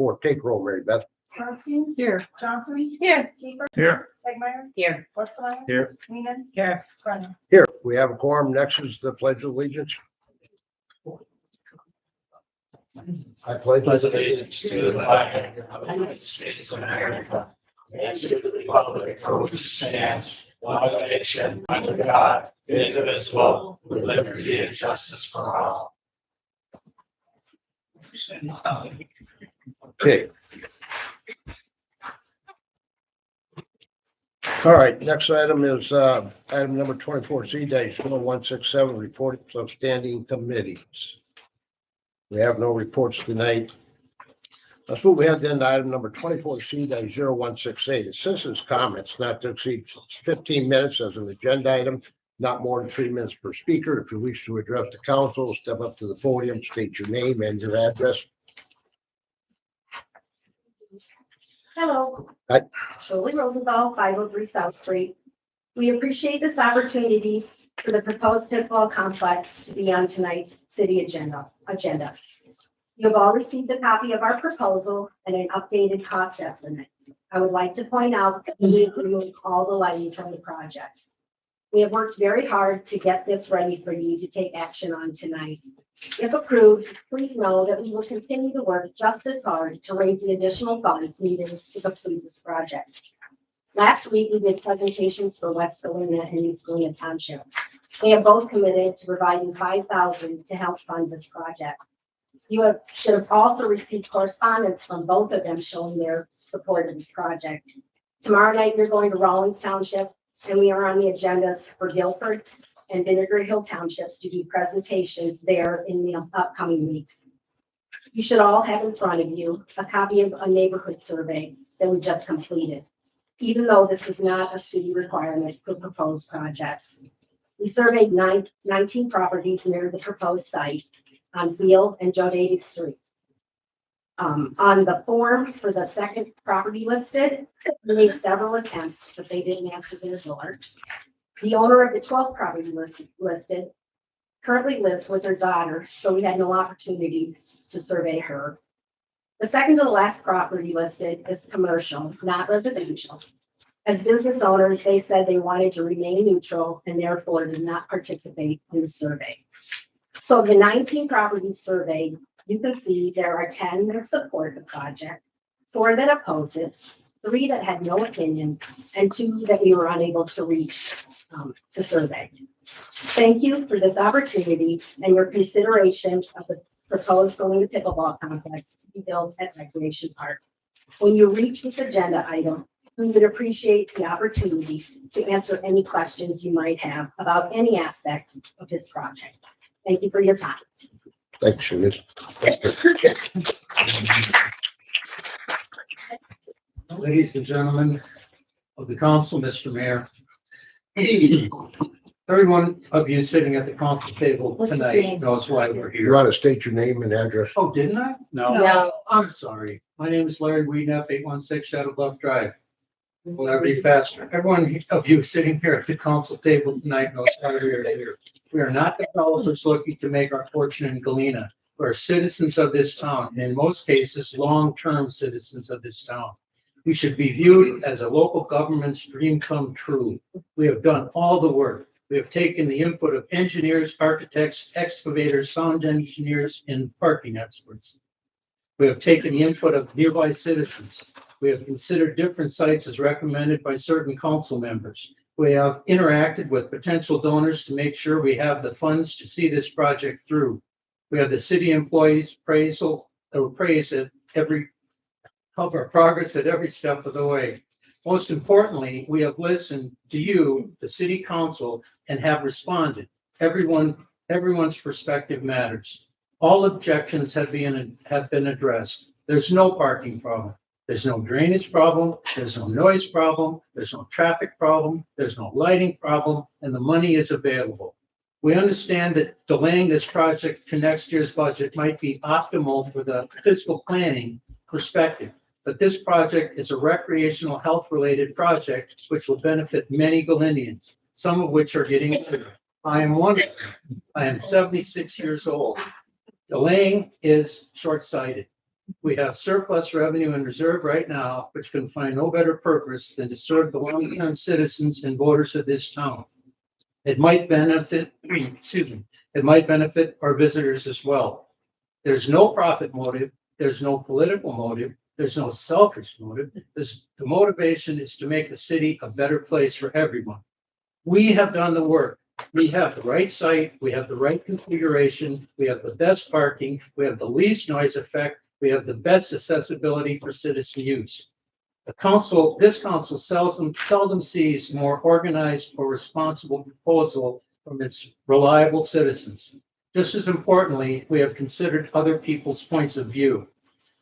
4. Take roll, Mary Beth. Johnson. Here. Johnson. Here. Keeper. Here. Tegmeyer. Here. Westmeyer. Here. Weenan. Here. Brennan. Here, we have a quorum. Next is the Pledge of Allegiance. I pledge Allegiance to the flag of the United States of America and to the republic for which it stands, one nation, under God, indivisible, with liberty and justice for all. Okay. All right, next item is item number 24C-0167, reports of standing committees. We have no reports tonight. Let's move ahead then to item number 24C-0168. It citizens' comments not to exceed 15 minutes as an agenda item, not more than 3 minutes per speaker. If you wish to address the council, step up to the podium, state your name and your address. Hello. Hi. Shirley Rosenthal, 503 South Street. We appreciate this opportunity for the proposed pickleball complex to be on tonight's city agenda. You have all received a copy of our proposal and an updated cost estimate. I would like to point out that we removed all the lighting from the project. We have worked very hard to get this ready for you to take action on tonight. If approved, please know that we will continue to work just as hard to raise the additional funds needed to complete this project. Last week, we did presentations for West Galena and East Galena Township. They have both committed to providing $5,000 to help fund this project. You should have also received correspondence from both of them showing their support of this project. Tomorrow night, you're going to Rawlins Township, and we are on the agendas for Guilford and Vinegar Hill Townships to do presentations there in the upcoming weeks. You should all have in front of you a copy of a neighborhood survey that we just completed, even though this is not a city requirement for proposed projects. We surveyed 19 properties near the proposed site on Field and Joe Davies Street. On the form for the second property listed, we made several attempts, but they didn't answer their door. The owner of the 12th property listed currently lives with her daughter, so we had no opportunity to survey her. The second to the last property listed is commercial, not residential. As business owners, they said they wanted to remain neutral and therefore did not participate in the survey. So of the 19 properties surveyed, you can see there are 10 that support the project, 4 that oppose it, 3 that had no opinion, and 2 that we were unable to reach to survey. Thank you for this opportunity and your consideration of the proposed Galena pickleball complex to be built at Recreation Park. When you reach this agenda item, we would appreciate the opportunity to answer any questions you might have about any aspect of this project. Thank you for your time. Thanks, Shirley. Ladies and gentlemen of the council, Mr. Mayor. Everyone of you sitting at the council table What's his tonight name? knows why we're You here. want to state your name and address? Oh, didn't I? No. I'm sorry. My name is Larry Weedneff, 816 Shadow Bluff Drive. Will I be faster? Everyone of you sitting here at the council table tonight knows why we are here. We are not developers looking to make our fortune in Galena. We're citizens of this town, and in most cases, long-term citizens of this town. We should be viewed as a local government's dream come true. We have done all the work. We have taken the input of engineers, architects, excavators, sound engineers, and parking experts. We have taken the input of nearby citizens. We have considered different sites as recommended by certain council members. We have interacted with potential donors to make sure we have the funds to see this project through. We have the city employees praise at every of our progress at every step of the way. Most importantly, we have listened to you, the city council, and have responded. Everyone's perspective matters. All objections have been addressed. There's no parking problem. There's no drainage problem. There's no noise problem. There's no traffic problem. There's no lighting problem, and the money is available. We understand that delaying this project to next year's budget might be optimal for the fiscal planning perspective, but this project is a recreational health-related project which will benefit many Galenians, some of which are getting older. I am one of them. I am 76 years old. Delaying is short-sighted. We have surplus revenue in reserve right now, which can find no better purpose than to serve the long-term citizens and voters of this town. It might benefit, excuse me, it might benefit our visitors as well. There's no profit motive, there's no political motive, there's no selfish motive. The motivation is to make the city a better place for everyone. We have done the work. We have the right site, we have the right configuration, we have the best parking, we have the least noise effect, we have the best accessibility for citizen use. This council seldom sees more organized or responsible proposal from its reliable citizens. Just as importantly, we have considered other people's points of view.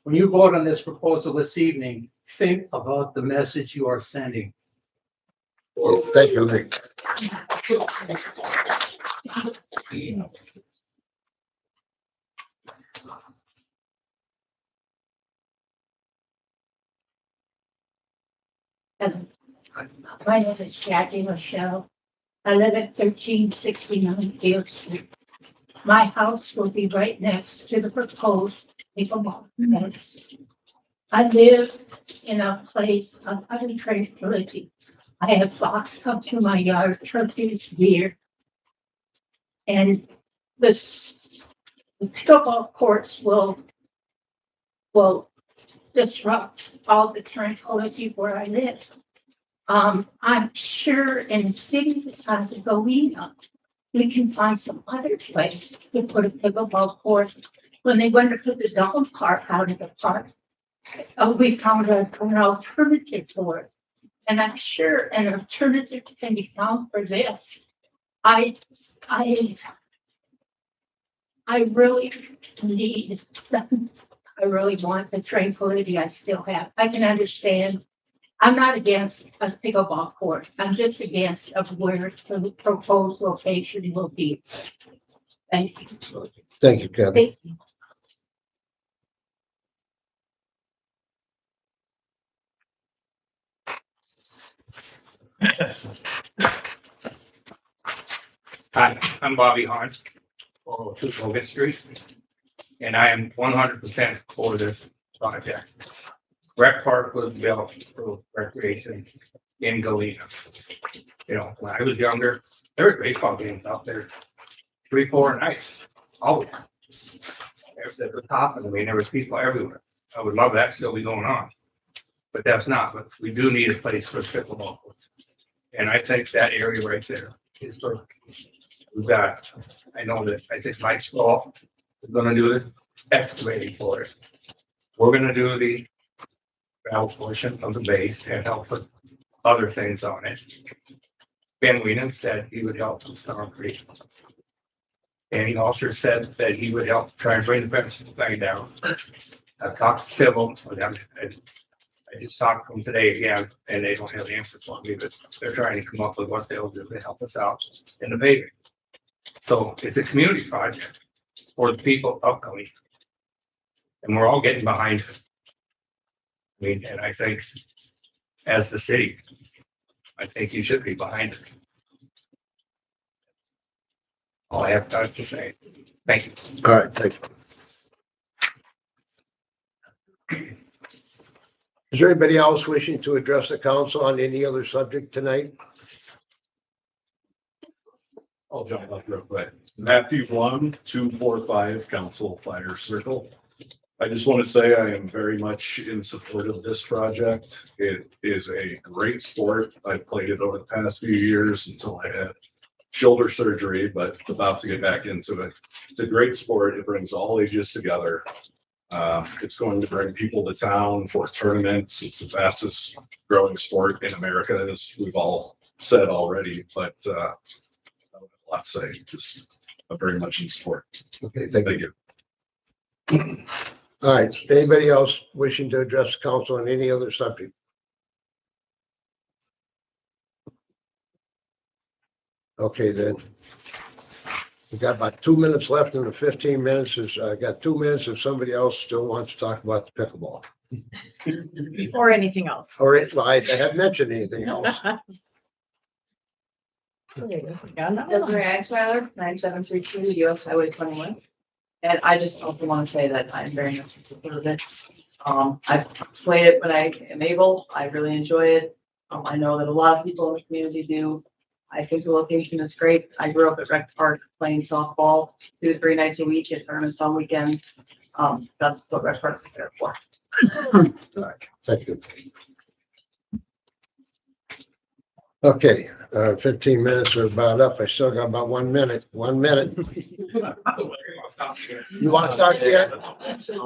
When you vote on this proposal this evening, think about the message you are sending. Well, thank you, Lee. My name is Jackie Michelle. I live at 1369 Dale Street. My house will be right next to the proposed pickleball fence. I live in a place of utter tranquility. I have fox come through my yard, turkeys, deer. And the pickleball courts will disrupt all the tranquility where I live. I'm sure in a city the size of Galena, we can find some other place to put a pickleball court. When they went to put the dog park out of the park, we found an alternative for it. And I'm sure an alternative can be found for this. I really need, I really want the tranquility I still have. I can understand. I'm not against a pickleball court. I'm just against of where the proposed location will be. Thank you. Thank you, Kevin. Thank you. Hi, I'm Bobby Hahn, 402 Logan Street, and I am 100% for this project. Rec Park was built for recreation in Galena. You know, when I was younger, there were baseball games out there, 3, 4 nights, always. There was hopping. I mean, there was people everywhere. I would love that still be going on, but that's not. But we do need a place for pickleball courts, and I think that area right there is perfect. We've got, I know that, I think Mike Small is gonna do the excavating for it. We're gonna do the gravel portion of the base and help put other things on it. Ben Weenan said he would help with concrete. And he also said that he would help try and bring the fence back down. I've talked to Civil, I just talked to them today again, and they don't have the answer for me, but they're trying to come up with what they'll do to help us out in the paving. So it's a community project for the people of Galena. And we're all getting behind it. I mean, and I think as the city, I think you should be behind it. All I have to say. Thank you. All right, thank you. Is there anybody else wishing to address the council on any other subject tonight? I'll jump up real quick. Matthew 1-245 Council Fire Circle. I just want to say I am very much in support of this project. It is a great sport. I've played it over the past few years until I had shoulder surgery, but about to get back into it. It's a great sport. It brings all ages together. It's going to bring people to town for tournaments. It's the fastest growing sport in America, as we've all said already, but I don't have a lot to say. Just I'm very much in support. Okay, thank you. Thank you. All right, anybody else wishing to address the council on any other subject? Okay, then. We've got about 2 minutes left in the 15 minutes. I got 2 minutes if somebody else still wants to talk about the pickleball. Or anything else. All right, well, I haven't mentioned anything else. Yeah, no. Desiree Eichsweiler, 9732 US Highway 21. And I just also want to say that I'm very much in support of it. I've played it when I am able. I really enjoy it. I know that a lot of people in the community do. I think the location is great. I grew up at Rec Park playing softball 2 to 3 nights a week at tournaments on weekends. That's what Rec Park is there for. Thank you. Okay, 15 minutes are about up. I still got about 1 minute. 1 minute. You want to talk yet? Set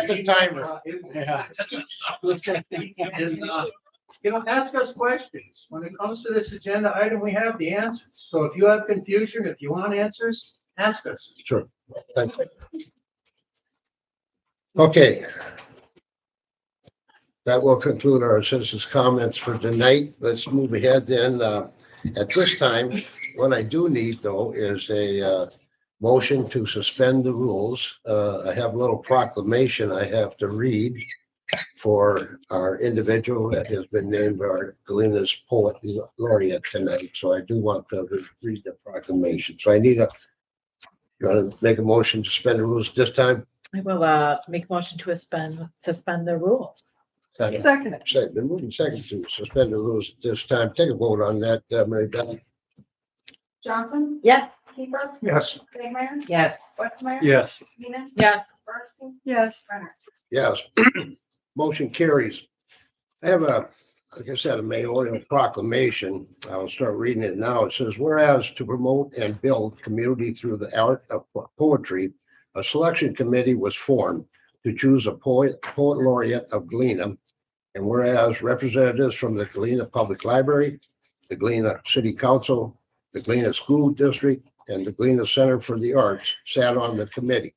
the timer. Ask us questions. When it comes to this agenda item, we have the answers. So if you have confusion, if you want answers, ask us. Sure. Thank you. Okay. That will conclude our citizens' comments for tonight. Let's move ahead then. At this time, what I do need though is a motion to suspend the rules. I have a little proclamation I have to read for our individual that has been named our Galena's Poet Laureate tonight. So I do want to read the proclamation. So I need you want to make a motion to suspend the rules this time? I will make a motion to suspend the rules. Second. Second, been moving second to suspend the rules this time. Take a vote on that, Mary Beth. Johnson, Yes. Keeper, Yes. Stegmeyer, Yes. Westmeyer. Yes. Weenan, Yes. Bernstein, Yes. Renner. Yes. Motion carries. I have like I said, a mayoral proclamation. I'll start reading it now. It says, whereas to promote and build community through the art of poetry, a selection committee was formed to choose a poet laureate of Galena. And whereas representatives from the Galena Public Library, the Galena City Council, the Galena School District, and the Galena Center for the Arts sat on the committee.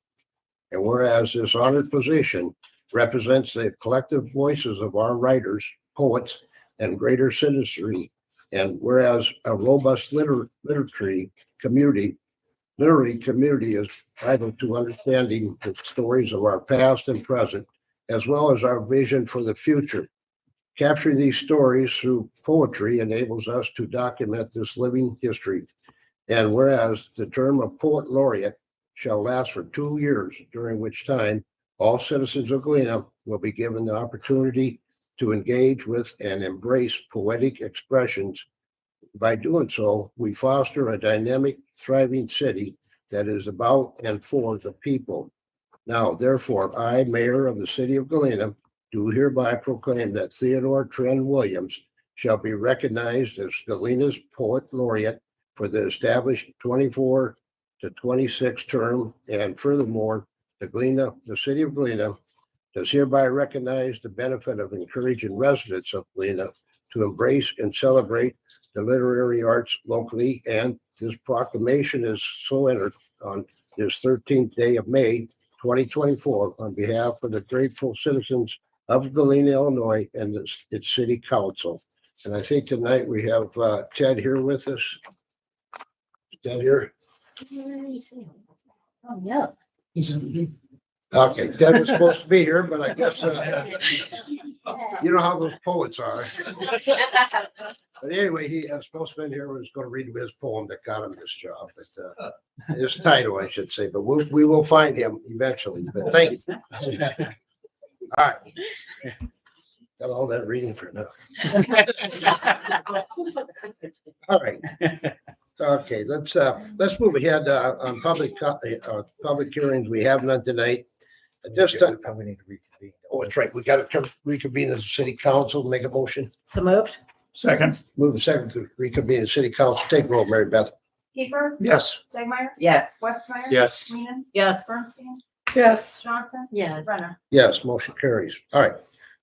And whereas this honored position represents the collective voices of our writers, poets, and greater citizenry, and whereas a robust literary community is vital to understanding the stories of our past and present, as well as our vision for the future. Capturing these stories through poetry enables us to document this living history. And whereas the term of poet laureate shall last for 2 years, during which time all citizens of Galena will be given the opportunity to engage with and embrace poetic expressions. By doing so, we foster a dynamic, thriving city that is about and for the people. Now, therefore, I, Mayor of the City of Galena, do hereby proclaim that Theodore Trent Williams shall be recognized as Galena's Poet Laureate for the established 24 to 26 term, and furthermore, the City of Galena does hereby recognize the benefit of encouraging residents of Galena to embrace and celebrate the literary arts locally, and this proclamation is so entered on this 13th day of May, 2024, on behalf of the grateful citizens of Galena, Illinois, and its city council. And I think tonight we have Ted here with us. Ted here? Oh, yeah. Okay, Ted was supposed to be here, but I guess you know how those poets are. But anyway, he was supposed to be here, was going to read his poem that got him this job, but his title, I should say, but we will find him eventually, but thank you. All right. Got all that reading for now. All right. Okay, let's move ahead on public hearings. We have none tonight. At this time, Probably need to reconvene. oh, that's right. We got to reconvene as a city council, make a motion. So moved. Second. Move a second to reconvene as city council. Take roll, Mary Beth. Keeper, Yes. Stegmeyer, Yes. Westmeyer. Yes. Weenan, Yes. Bernstein, Yes. Johnson, Yes. Renner. Yes, motion carries. All right,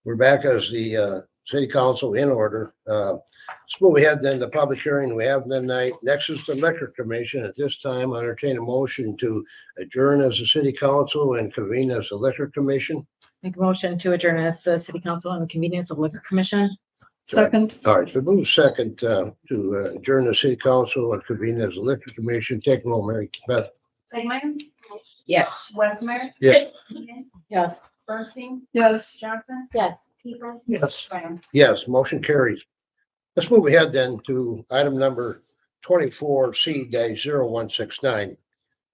we're back as the city council in order. Let's move ahead then to public hearing. We have tonight. Next is the liquor commission. At this time, I entertain a motion to adjourn as the city council and convene as the liquor commission. Make a motion to adjourn as the city council and the convenience of liquor commission. Second. All right, so move second to adjourn the city council and convene as the liquor commission. Take roll, Mary Beth. Stegmeyer, Yes. Westmeyer. Yes. Weenan, Yes. Bernstein, Yes. Johnson, Yes. Keeper, Yes. Renner. Yes, motion carries. Let's move ahead then to item number 24C-0169.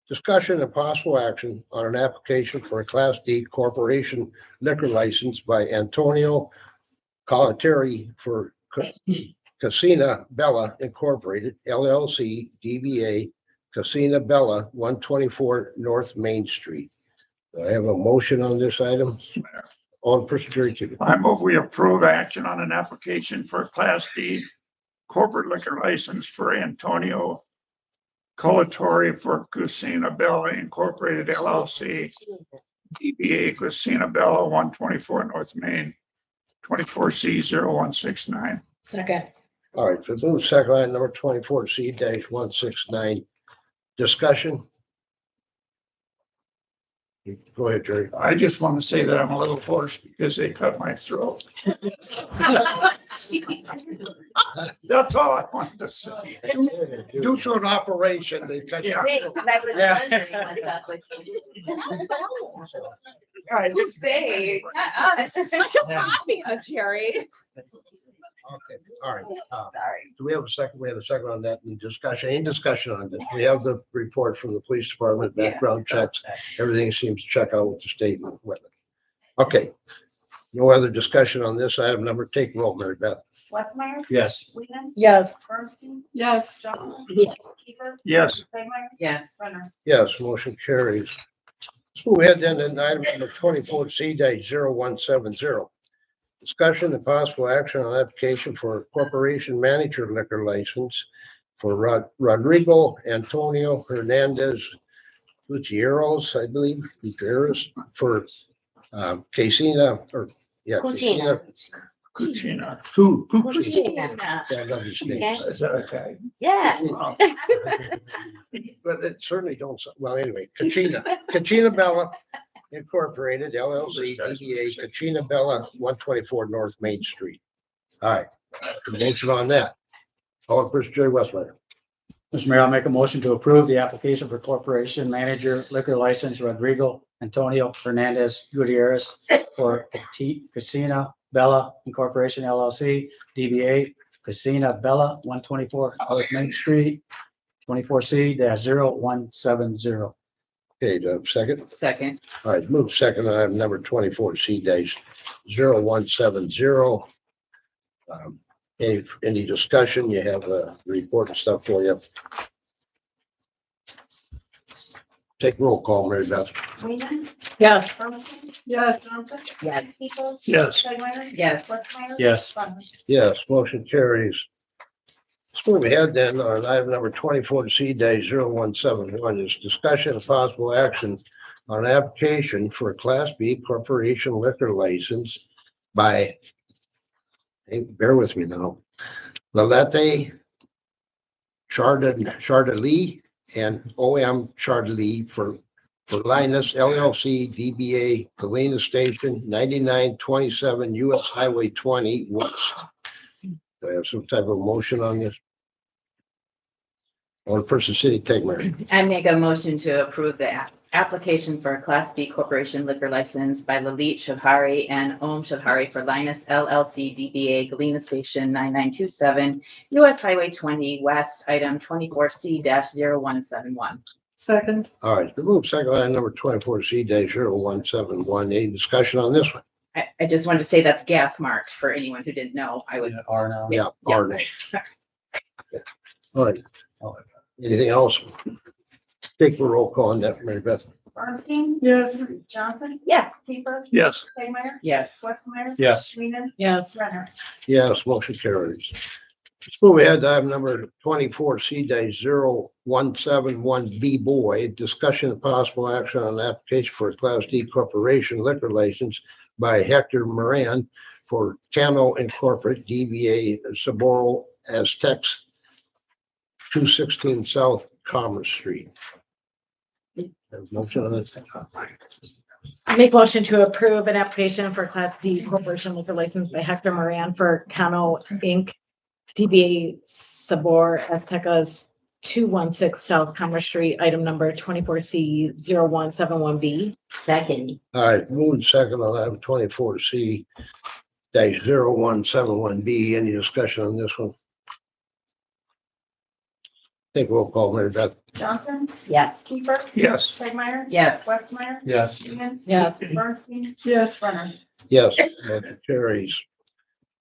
Discussion and possible action on an application for a Class D corporation liquor license by Antonio Calateri for Casina Bella Incorporated LLC DBA Casina Bella, 124 North Main Street. Do I have a motion on this item? On Jerry Chicken. I move we approve action on an application for a Class D corporate liquor license for Antonio Colatori for Cucina Bella Incorporated LLC, DBA Cucina Bella, 124 North Main, 24C0169. Second. All right, so move second line number 24C-169. Discussion? Go ahead, Jerry. I just want to say that I'm a little hoarse because they cut my throat. That's all I wanted to say. Due to an operation, they cut you. Yeah. Because I was Yeah. wondering what that was. I just- Say. Jerry. Okay, all right. Sorry. Do we have a second? We had a second on that in discussion. Any discussion on this? We have the report from the police department, background checks. Everything seems to check out with the state and equipment. Okay. No other discussion on this item. Number, take roll, Mary Beth. Westmeyer, Yes. Weenan, Yes. Bernstein, Yes. Johnson, Yes. Keeper, Yes, Stegmeyer, Yes. Renner. Yes, motion carries. Let's move ahead then to item number 24C-0170. Discussion and possible action on application for a corporation manager liquor license for Rodrigo Antonio Hernandez Gutierrez, I believe, Gutierrez, for Casina, or, yeah. Cucina. Cucina. Cucina. Yeah, I love these names. Is that okay? Yeah. Oh, But it certainly don't, well, anyway, Cucina Bella Incorporated LLC, DBA Cucina Bella, 124 North Main Street. All right, motion on that. All person Jerry Westmeyer. Mr. Mayor, I'll make a motion to approve the application for corporation manager liquor license Rodrigo Antonio Hernandez Gutierrez for Casina Bella Incorporation LLC, DBA Casina Bella, 124 North Main Street, 24C-0170. Okay, do I have a second? Second. All right, move second on item number 24C-0170. Any discussion? You have a report and stuff for you. Take roll call, Mary Beth. Weenan, Yes. Bernstein, Yes. Johnson, Yes. Keeper, Yes, Stegmeyer, Yes. Westmeyer. Yes. Renner. Yes, motion carries. Let's move ahead then on item number 24C-0171 is discussion of possible action on an application for a Class B corporation liquor license by, hey, bear with me now, Lalette Chardonnay and OM Chardonnay for Linus LLC DBA Galena Station, 9927 US Highway 20 West. Do I have some type of motion on this? Or person city take Mary. I make a motion to approve the application for a Class B corporation liquor license by Lalit Shavhari and Om Shavhari for Linus LLC DBA Galena Station 9927 US Highway 20 West, item 24C-0171. Second. All right, remove second line number 24C-0171. Any discussion on this one? I just wanted to say that's gas marked for anyone who didn't know. I was, Or no. Yeah. yeah. All right. All right. Anything else? Take the roll call on that, Mary Beth. Bernstein, Yes. Johnson, Yeah. Keeper, yes, Stegmeyer, Yes. Westmeyer, Yes. Weenan, Yes. Renner. Yes, motion carries. Let's move ahead to item number 24C-0171B Boyd, discussion of possible action on an application for a Class D corporation liquor license by Hector Moran for Cano Incorporated, DBA Saboro Aztecs, 216 South Commerce Street. Have a motion on it? I make motion to approve an application for Class D corporation liquor license by Hector Moran for Cano Inc., DBA Sabor Aztecas, 216 South Commerce Street, item number 24C-0171B. Second. All right, moving second on item 24C-0171B. Any discussion on this one? Take roll call, Mary Beth. Johnson, Yes. Keeper, Yes. Tegmeyer, Yes. Westmeyer, Yes. Weenan, Yes. Bernstein, Yes. Brenner. Yes, motion carries.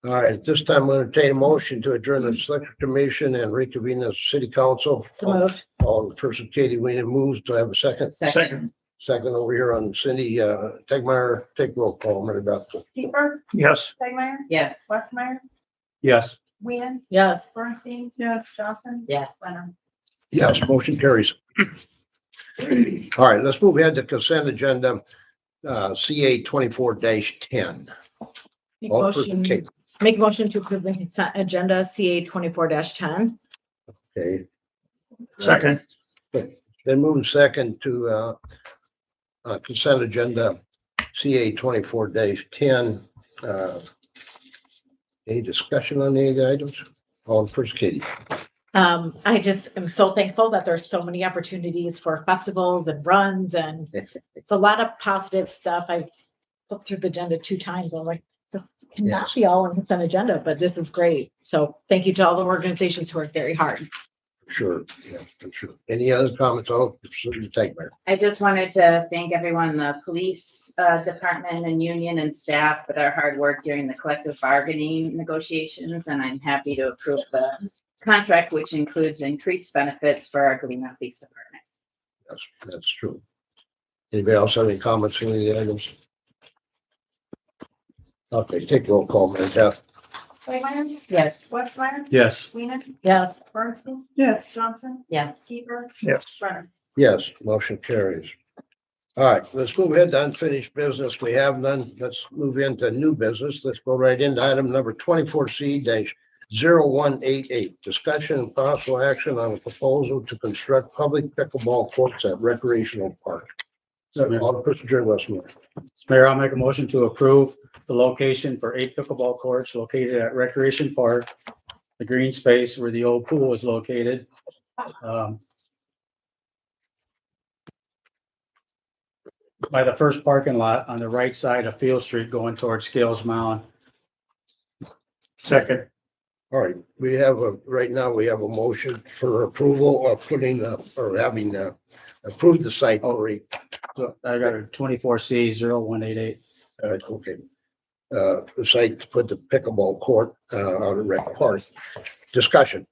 All right, at this time, we'll entertain a motion to adjourn the select commission and reconvene as city council. So moved. All person Katie Weenan moves. Do I have a second? Second. Second over here on Cindy, Tegmeyer. Take roll call, Mary Beth. Keeper, Yes. Tegmeyer, Yes. Westmeyer, Yes. Weenan, Yes. Bernstein. Yes. Johnson. Yes. Brenner. Yes, motion carries. All right, let's move ahead to consent agenda, CA 24-10. Make All person motion, Kate. make motion to approve the consent agenda CA 24-10. Okay, Second. then moving second to, consent agenda CA 24-10. Any discussion on any of the items? All first, Katie. I just am so thankful that there's so many opportunities for festivals and runs, and it's a lot of positive stuff. I've looked through the agenda 2 times. I'm like, this cannot Yes. be all on consent agenda, but this is great. So thank you to all the organizations who worked very hard. Sure, yeah, for sure. Any other comments? I'll take Mayor. I just wanted to thank everyone, in the police department and union and staff for their hard work during the collective bargaining negotiations. And I'm happy to approve the contract, which includes increased benefits for our Galena Police Department. That's true. Anybody else have any comments on any of the items? Okay, take roll call, Mary Beth. Tegmeyer, Yes. Westmeyer, Yes. Weenan, Yes. Bernstein. Yes. Johnson, Yes. Keeper, Yes. Brenner. Yes, motion carries. All right, let's move ahead to unfinished business. We have none. Let's move into new business. Let's go right into item number 24C-0188. Discussion and possible action on a proposal to construct public pickleball courts at recreational park. Alderperson Jerry Westmoore. Mayor, I'll make a motion to approve the location for 8 pickleball courts located at Recreation Park, the green space where the old pool is located. By the first parking lot on the right side of Field Street going towards Scales Mound. Second. All right, right now we have a motion for approval of putting, or having, approved the site for a, So I got a 24C-0188. okay. The site to put the pickleball court, on the rec park. Discussion.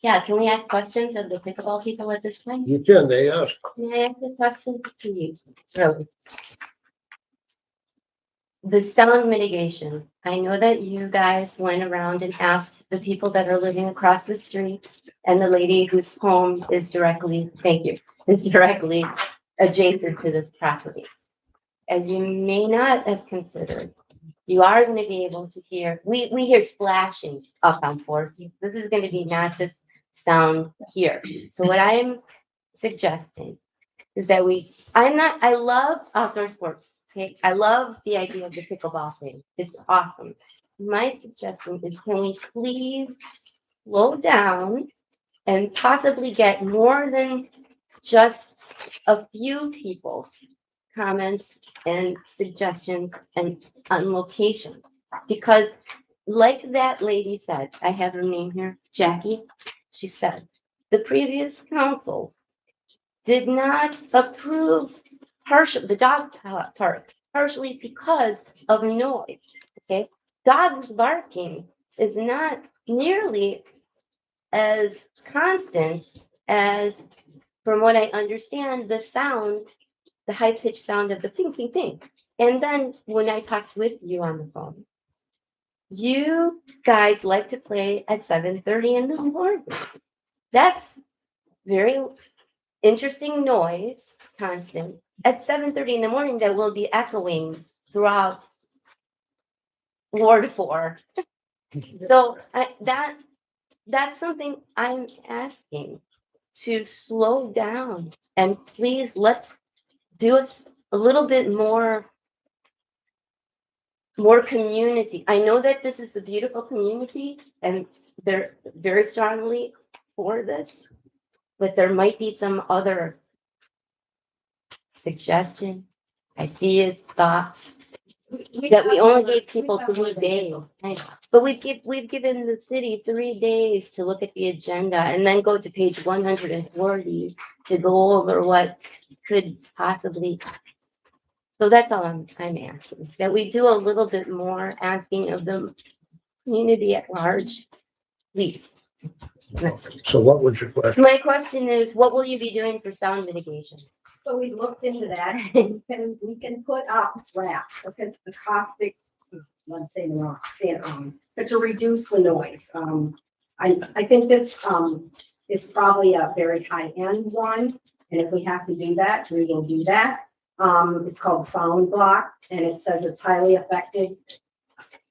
Yeah, can we ask questions of the pickleball people at this time? You can, they ask. Can I ask a question to you? Really? The sound mitigation, I know that you guys went around and asked the people that are living across the street and the lady whose home is directly, thank you, is directly adjacent to this property. As you may not have considered, you are going to be able to hear, we hear splashing up on 4th. This is going to be not just sound here. So what I'm suggesting is that I love outdoor sports. Okay, I love the idea of the pickleball thing. It's awesome. My suggestion is, can we please slow down and possibly get more than just a few people's comments and suggestions and on location? Because like that lady said, I have her name here, Jackie, she said, the previous council did not approve the dog park, partially because of noise, okay? Dogs barking is not nearly as constant as, from what I understand, the sound, the high-pitched sound of the ping, ping, ping. And then when I talked with you on the phone, you guys like to play at 7:30 in the morning. That's very interesting noise, constant, at 7:30 in the morning that will be echoing throughout Ward 4. So that's something I'm asking to slow down, and please let's do a little bit more community. I know that this is a beautiful community and they're very strongly for this, but there might be some other suggestion, ideas, thoughts that we only gave people 3 days. But we've given the city 3 days to look at the agenda and then go to page 140 to go over what could possibly. So that's all I'm asking, that we do a little bit more asking of the community at large, please. So what was your question? My question is, what will you be doing for sound mitigation? So we looked into that. We can put up racks because the caustic, let's say the wrong, say it wrong, but to reduce the noise. I think this is probably a very high end one. And if we have to do that, we will do that. It's called sound block and it says it's highly effective.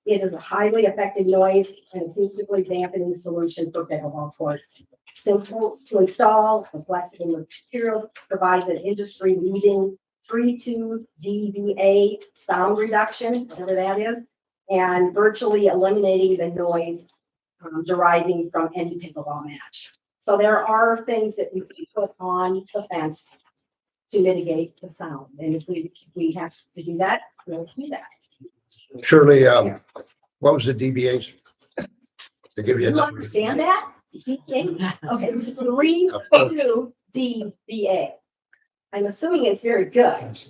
It is a highly effective noise and acoustically dampening solution for pickleball courts. Simple to install, the flexible material provides an industry leading 3.2 dBA sound reduction, whatever that is, and virtually eliminating the noise deriving from any pickleball match. So there are things that we can put on the fence to mitigate the sound. And if we have to do that, we'll do that. Shirley, what was the DBAs? To give you a You number. understand that? Okay, 3.2 dBA. I'm assuming it's very good.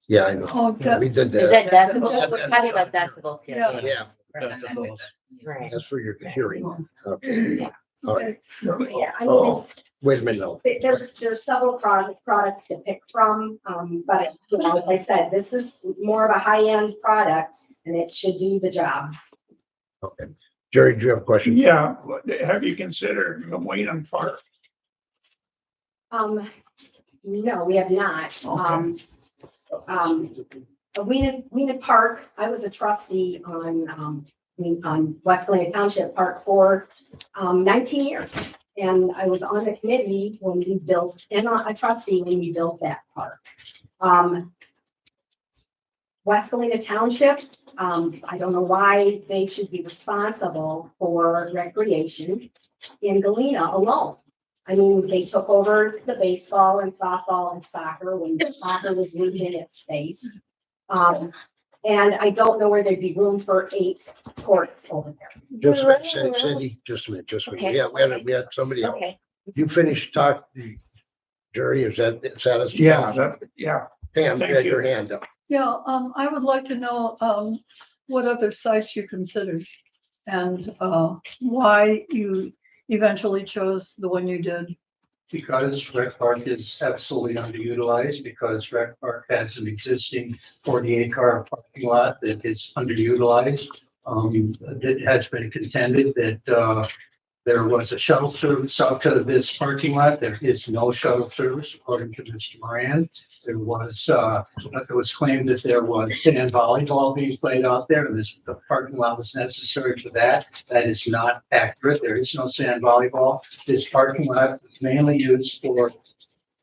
Yeah, I know. Oh, good. We did Is that. that decibels? We're talking about decibels here. Yeah, Right. that's for your hearing. Okay. All right. Yeah, I mean, Oh, wait a minute, no. there's several products to pick from, but you know, like I said, this is more of a high-end product and it should do the job. Okay. Jerry, do you have a question? Yeah, have you considered the Wayland Park? No, we have not. Weena Park, I was a trustee on West Galena Township Park for 19 years. And I was on the committee when we built, and a trustee when we built that park. West Galena Township, I don't know why they should be responsible for recreation in Galena alone. I mean, they took over the baseball and softball and soccer when soccer was losing its space. And I don't know where there'd be room for 8 courts over there. Just a minute, Cindy, just a minute, just a minute. Okay. We had somebody else. Okay. You finished talking, Jerry, is that satisfactory? Yeah. Pam, you Thank had you. your hand up. Yeah, I would like to know, what other sites you considered and, why you eventually chose the one you did. Because Rec Park is absolutely underutilized, because Rec Park has an existing 48-car parking lot that is underutilized. It has been contended that there was a shuttle service out to this parking lot. There is no shuttle service, according to Mr. Moran. It was claimed that there was sand volleyball being played out there, and the parking lot was necessary for that. That is not accurate. There is no sand volleyball. This parking lot is mainly used for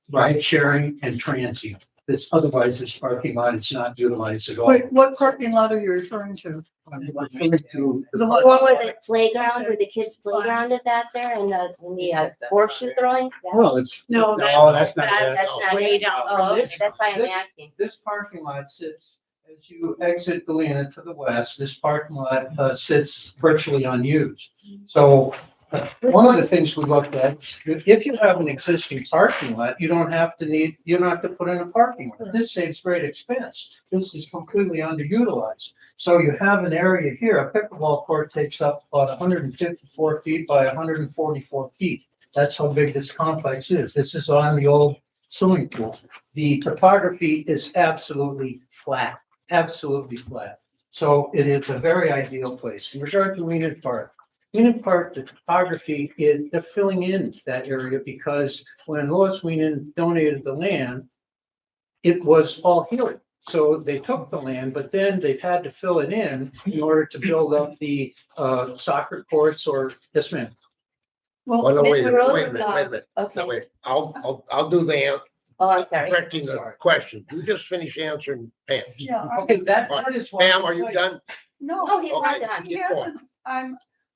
ride sharing and transient. Otherwise, this parking lot is not utilized at all. Wait, what parking lot are you referring to? I'm referring to The One one, where the playground, where the kids playground is out there and the horseshoe throwing? Well, it's. No, that's not That's not way it. down. Oh, okay, that's why I'm asking. This parking lot sits, as you exit Galena to the west, this parking lot sits virtually unused. So one of the things we looked at, if you have an existing parking lot, you don't have to put in a parking lot. This saves great expense. This is completely underutilized. So you have an area here, a pickleball court takes up about 154 feet by 144 feet. That's how big this complex is. This is on the old swimming pool. The topography is absolutely flat. So it is a very ideal place. In regard to Weenan Park, the topography is, they're filling in that area because when Lois Weenan donated the land, it was all hilly. So they took the land, but then they've had to fill it in order to build up the soccer courts or, yes, ma'am. Well, well, no, wait Mr. a minute. No, Okay. wait. I'll do the Oh, I'm sorry. correcting the question. You just finished answering Pam. yeah. Okay, that is what. Pam, are you done? No, Oh, he's not Okay. done. he hasn't,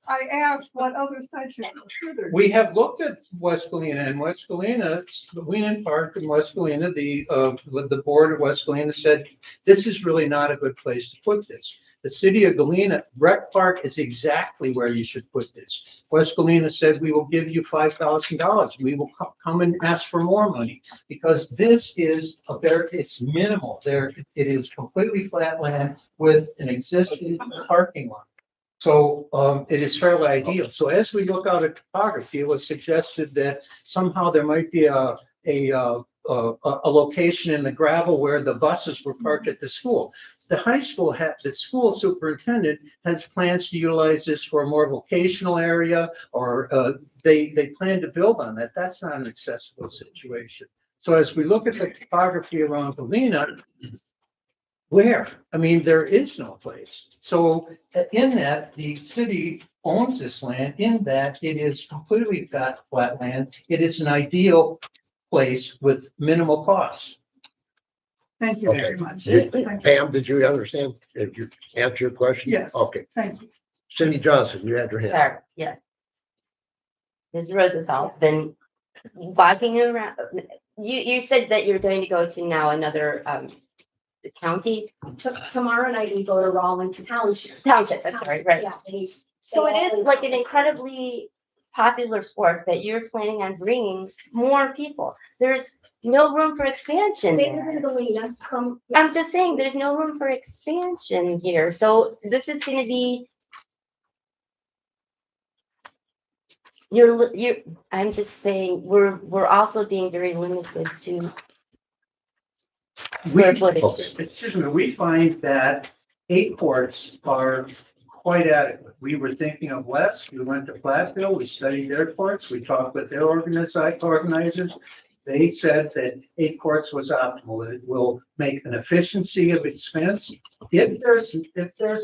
I asked what other sites you considered. We have looked at West Galena and West Galena, Weenan Park and West Galena, the board of West Galena said, this is really not a good place to put this. The city of Galena, Rec Park is exactly where you should put this. West Galena said, we will give you $5,000. We will come and ask for more money because this is it's minimal. It is completely flat land with an existing parking lot. So it is fairly ideal. So as we look out at topography, it was suggested that somehow there might be a location in the gravel where the buses were parked at the school. The school superintendent has plans to utilize this for a more vocational area, or they plan to build on that. That's not an accessible situation. So as we look at the topography around Galena, where? I mean, there is no place. So in that, the city owns this land, in that it is completely flat land. It is an ideal place with minimal costs. Thank you very much. Thank you. Pam, did you understand? Did you answer your question? Yes. Okay. Thank you. Cindy Johnson, you had your hand. Sorry, yes. Ms. Rosenthal's been walking around. You said that you're going to go to now another county. Tomorrow night, we go to Rawlins Township. That's right. Yeah, So it is like an incredibly popular sport that you're planning on bringing more people. There's no room for expansion Bigger than there. Galena, I'm just saying, there's no room for expansion here. So this is gonna be. I'm just saying, we're also being very limited to square footage. Excuse me, we find that 8 courts are quite adequate. We were thinking of West, we went to Platteville, we studied their courts, we talked with their organizers. They said that 8 courts was optimal. It will make an efficiency of expense. If there's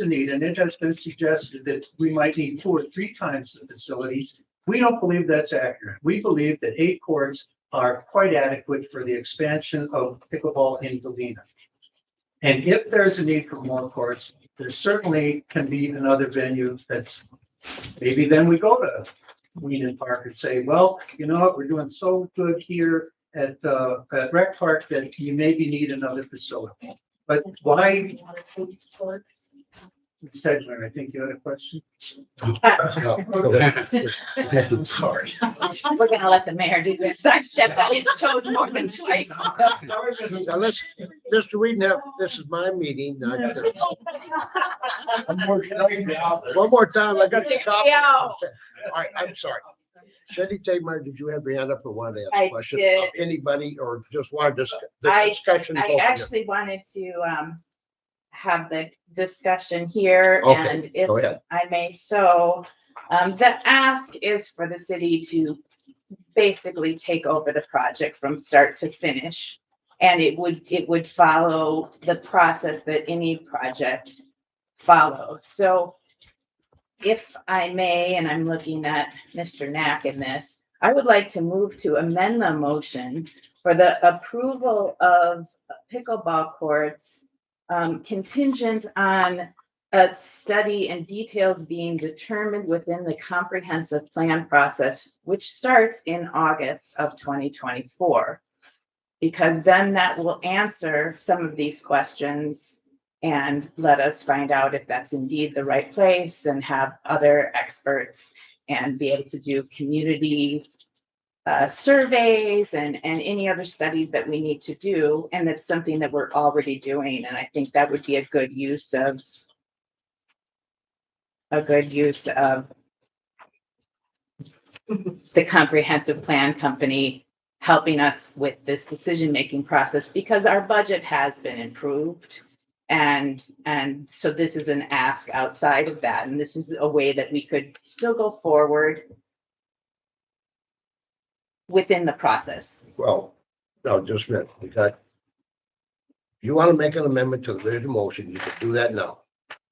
a need, and it has been suggested that we might need 2 or 3 times the facilities, we don't believe that's accurate. We believe that 8 courts are quite adequate for the expansion of pickleball in Galena. And if there's a need for more courts, there certainly can be another venue that's, maybe then we go to Weenan Park and say, well, you know what, we're doing so good here at Rec Park that you maybe need another facility. But why? Stegler, I think you had a question. I'm sorry. We're gonna let the mayor do this. I've stepped on his toes more than twice. Now let's, Mr. Weednap, this is my meeting. One more time, I got the copy. All right, I'm sorry. Cindy Taymar, did you have your hand up or wanted to ask I a question did. of anybody or just wanted the I- discussion? I both of you? actually wanted to have the discussion here, Okay, and if go ahead. I may, so the ask is for the city to basically take over the project from start to finish. And it would follow the process that any project follows. So if I may, and I'm looking at Mr. Knack in this, I would like to move to amend the motion for the approval of pickleball courts contingent on a study and details being determined within the comprehensive plan process, which starts in August of 2024. Because then that will answer some of these questions and let us find out if that's indeed the right place and have other experts and be able to do community surveys and any other studies that we need to do. And that's something that we're already doing. And I think that would be a good use of the comprehensive plan company helping us with this decision-making process, because our budget has been improved. And so this is an ask outside of that. And this is a way that we could still go forward within the process. Well, no, just a minute. Okay. You want to make an amendment to the original motion, you can do that now.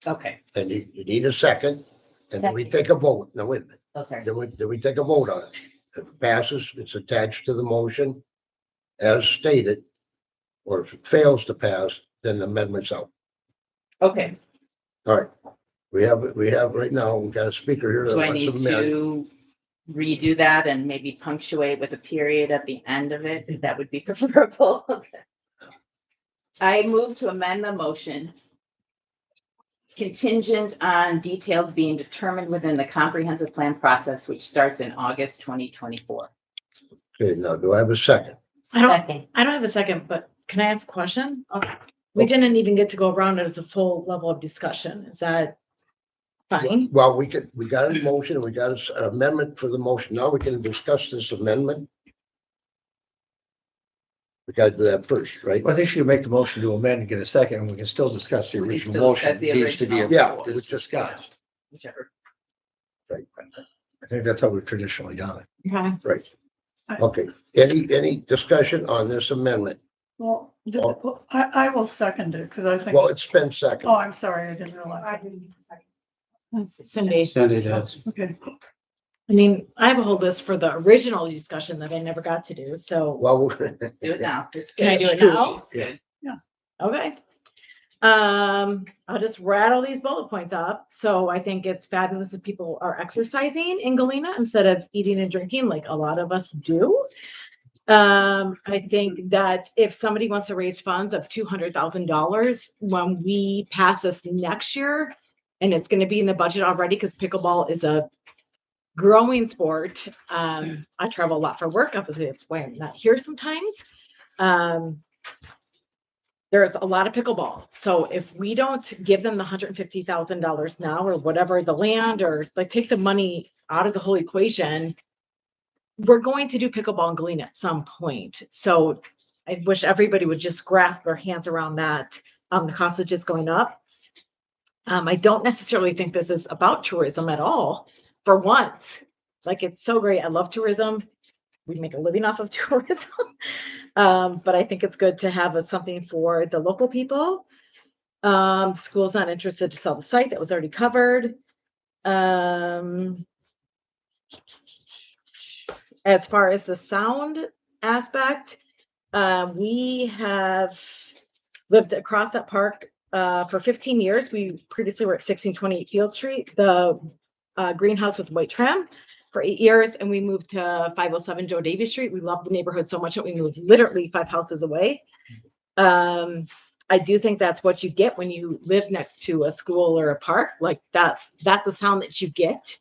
Okay. And you need a second, and then we Second. take a vote. Now, wait a minute. Oh, sorry. Then we take a vote on it. If it passes, it's attached to the motion as stated. Or if it fails to pass, then the amendment's out. Okay. All right. We have right now, we've got a speaker here that Do I wants to need amend. to redo that and maybe punctuate with a period at the end of it? That would be preferable. I move to amend the motion contingent on details being determined within the comprehensive plan process, which starts in August 2024. Okay, now do I have a second? Second. I don't have a second, but can I ask a question? Okay. We didn't even get to go around as a full level of discussion. Is that fine? Well, we got a motion, we got an amendment for the motion. Now we can discuss this amendment. We got to do that first, right? Well, I think you make the motion to amend and get a second, and we can still discuss the We can original still discuss motion. the It needs to be, original. Yeah. it was discussed. Whichever. Right, I think that's how we've traditionally done it. Okay. right. Okay, any discussion on this amendment? Well, I will second it because I think, Well, it's been second. oh, I'm sorry, I didn't realize. Cindy, Cindy does. Okay, I mean, I have a whole list for the original discussion that I never got to do, so Well, Do it now. It's can I good. do it now? It's good. Okay. I'll just rattle these bullet points up. So I think it's fabulous if people are exercising in Galena instead of eating and drinking like a lot of us do. I think that if somebody wants to raise funds of $200,000 when we pass this next year, and it's going to be in the budget already because pickleball is a growing sport. I travel a lot for work. Obviously, it's why I'm not here sometimes. There's a lot of pickleball. So if we don't give them the $150,000 now or whatever, the land, or like take the money out of the whole equation, we're going to do pickleball in Galena at some point. So I wish everybody would just grasp their hands around that. The cost is just going up. I don't necessarily think this is about tourism at all. For once, like it's so great. I love tourism. We make a living off of tourism. But I think it's good to have something for the local people. School's not interested to sell the site. That was already covered. As far as the sound aspect, we have lived across that park for 15 years. We previously were at 1628 Field Street, the greenhouse with white trim, for 8 years, and we moved to 507 Joe Davies Street. We love the neighborhood so much that we moved literally 5 houses away. I do think that's what you get when you live next to a school or a park. Like that's the sound that you get.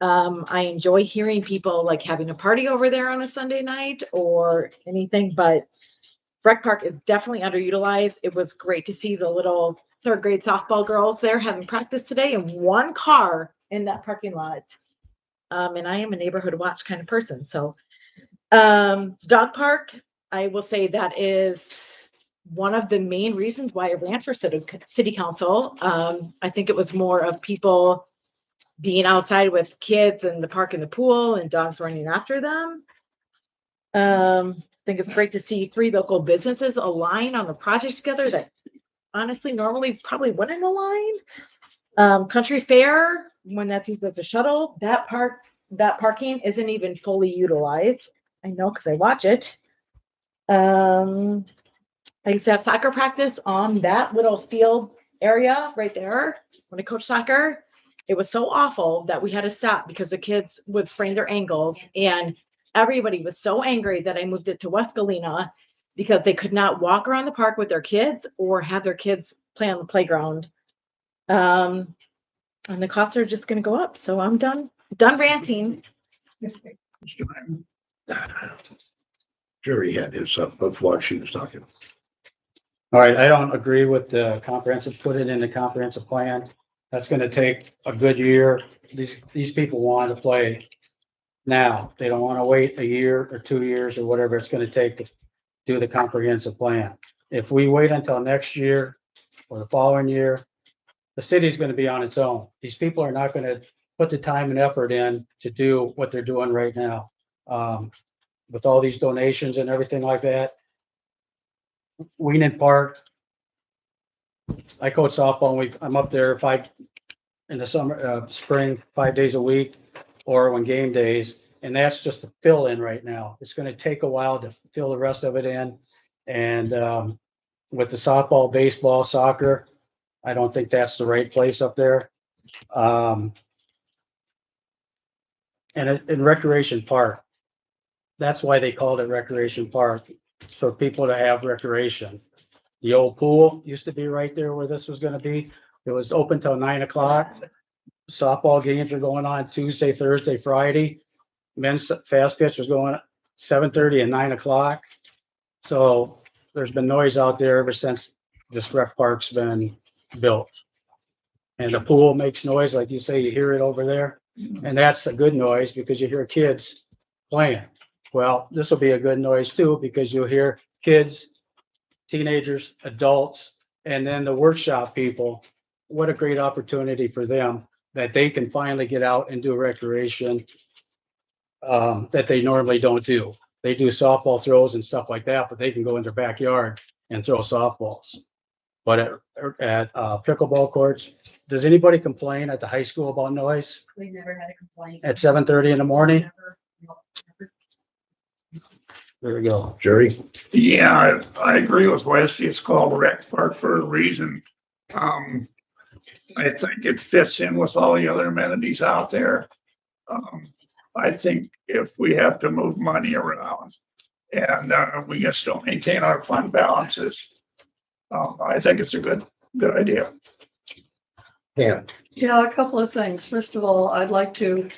I enjoy hearing people like having a party over there on a Sunday night or anything, but Rec Park is definitely underutilized. It was great to see the little 3rd grade softball girls there having practice today and 1 car in that parking lot. And I am a neighborhood watch kind of person. So dog park, I will say that is one of the main reasons why I ran for city council. I think it was more of people being outside with kids in the park and the pool and dogs running after them. I think it's great to see 3 local businesses align on the project together that honestly normally probably wouldn't align. Country Fair, when that's used as a shuttle, that parking isn't even fully utilized. I know because I watch it. I used to have soccer practice on that little field area right there when I coached soccer. It was so awful that we had to stop because the kids would sprain their ankles, and everybody was so angry that I moved it to West Galena because they could not walk around the park with their kids or have their kids play on the playground. And the costs are just going to go up. So I'm done ranting. Jerry had his up before she was talking. All right, I don't agree with the comprehensive, put it in the comprehensive plan. That's gonna take a good year. These people want to play now. They don't want to wait a year or 2 years or whatever it's gonna take to do the comprehensive plan. If we wait until next year or the following year, the city's gonna be on its own. These people are not gonna put the time and effort in to do what they're doing right now. With all these donations and everything like that. Weenan Park. I coach softball and I'm up there in the summer, spring, 5 days a week, or when game days. And that's just a fill in right now. It's going to take a while to fill the rest of it in. And with the softball, baseball, soccer, I don't think that's the right place up there. And in Recreation Park, that's why they called it Recreation Park, for people to have recreation. The old pool used to be right there where this was gonna be. It was open till 9 o'clock. Softball games are going on Tuesday, Thursday, Friday. Men's fast pitch was going 7:30 and 9 o'clock. So there's been noise out there ever since this rec park's been built. And the pool makes noise, like you say, you hear it over there. And that's a good noise because you hear kids playing. Well, this will be a good noise too, because you'll hear kids, teenagers, adults, and then the workshop people. What a great opportunity for them that they can finally get out and do recreation that they normally don't do. They do softball throws and stuff like that, but they can go in their backyard and throw softballs. But at pickleball courts, does anybody complain at the high school about noise We never had a complaint. at 7:30 in the morning? Never, no, never. There we go. Jerry? Yeah, I agree with Westy. It's called Rec Park for a reason. I think it fits in with all the other amenities out there. I think if we have to move money around and we can still maintain our fund balances, I think it's a good idea. Yeah. Yeah, a couple of things. First of all, I'd like to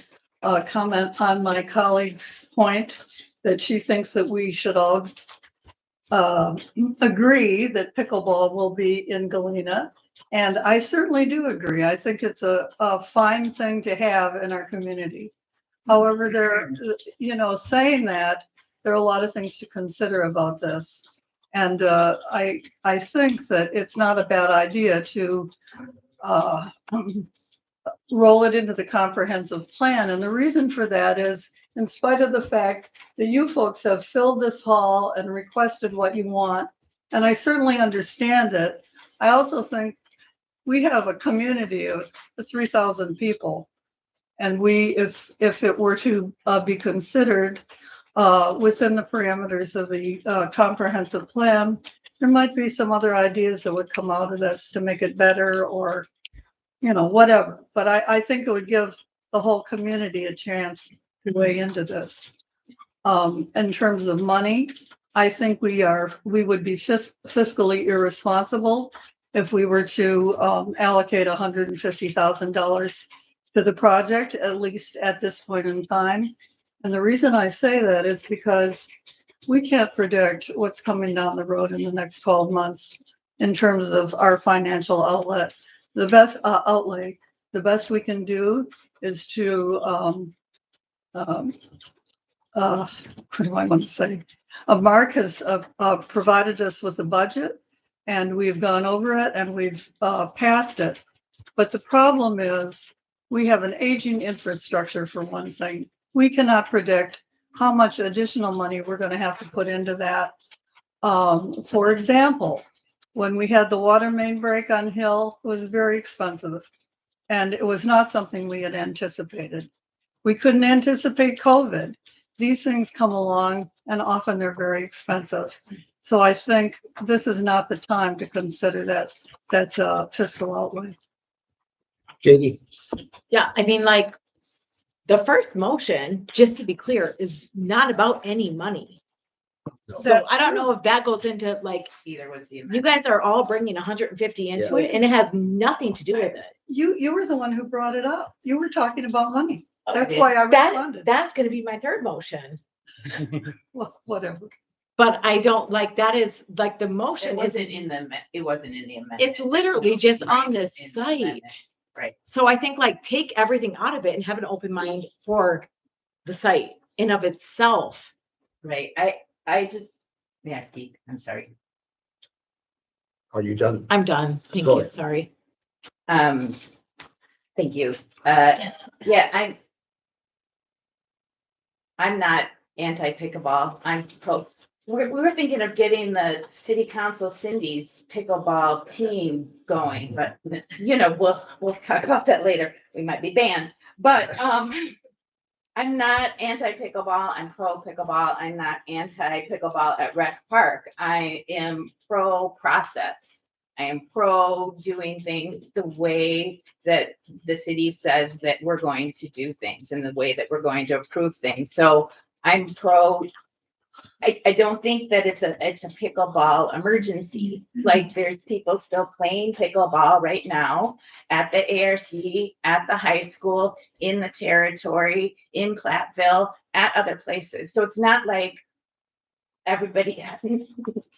comment on my colleague's point that she thinks that we should all agree that pickleball will be in Galena. And I certainly do agree. I think it's a fine thing to have in our community. However, saying that, there are a lot of things to consider about this. And I think that it's not a bad idea to roll it into the comprehensive plan. And the reason for that is, in spite of the fact that you folks have filled this hall and requested what you want, and I certainly understand it, I also think we have a community of 3,000 people. And if it were to be considered within the parameters of the comprehensive plan, there might be some other ideas that would come out of this to make it better, or whatever. But I think it would give the whole community a chance to weigh into this. In terms of money, I think we would be fiscally irresponsible if we were to allocate $150,000 to the project, at least at this point in time. And the reason I say that is because we can't predict what's coming down the road in the next 12 months in terms of our financial outlay. The best we can do is to, what do I want to say? Mark has provided us with a budget, and we've gone over it and we've passed it. But the problem is we have an aging infrastructure, for one thing. We cannot predict how much additional money we're going to have to put into that. For example, when we had the water main break on Hill, it was very expensive. And it was not something we had anticipated. We couldn't anticipate COVID. These things come along and often they're very expensive. So I think this is not the time to consider that fiscal outlay. Katie? Yeah, I mean, like, the first motion, just to be clear, is not about any money. So I don't know if that goes into, like, Either was the you amendment. guys are all bringing 150 into it, and it has nothing to do with it. You were the one who brought it up. You were talking about money. That's Okay. why I responded. That's gonna be my third motion. Well, whatever. But I don't, like, that is, like, the It motion wasn't isn't, in the, it wasn't in the amendment. it's literally just on the It's in the site. amendment. Right. So I think, like, take everything out of it and have an open mind for the site in of itself. Right. I just, may I speak? I'm sorry. Are you done? I'm done. Thank Go you. ahead. Sorry. Thank you. Yeah, I'm not anti-pickleball. We were thinking of getting the city council Cindy's pickleball team going, but we'll talk about that later. We might be banned, but, I'm not anti-pickleball. I'm pro pickleball. I'm not anti-pickleball at Rec Park. I am pro process. I am pro doing things the way that the city says that we're going to do things and the way that we're going to approve things. So I'm pro. I don't think that it's a pickleball emergency. Like there's people still playing pickleball right now at the ARC, at the high school, in the territory, in Platteville, at other places. So it's not like everybody,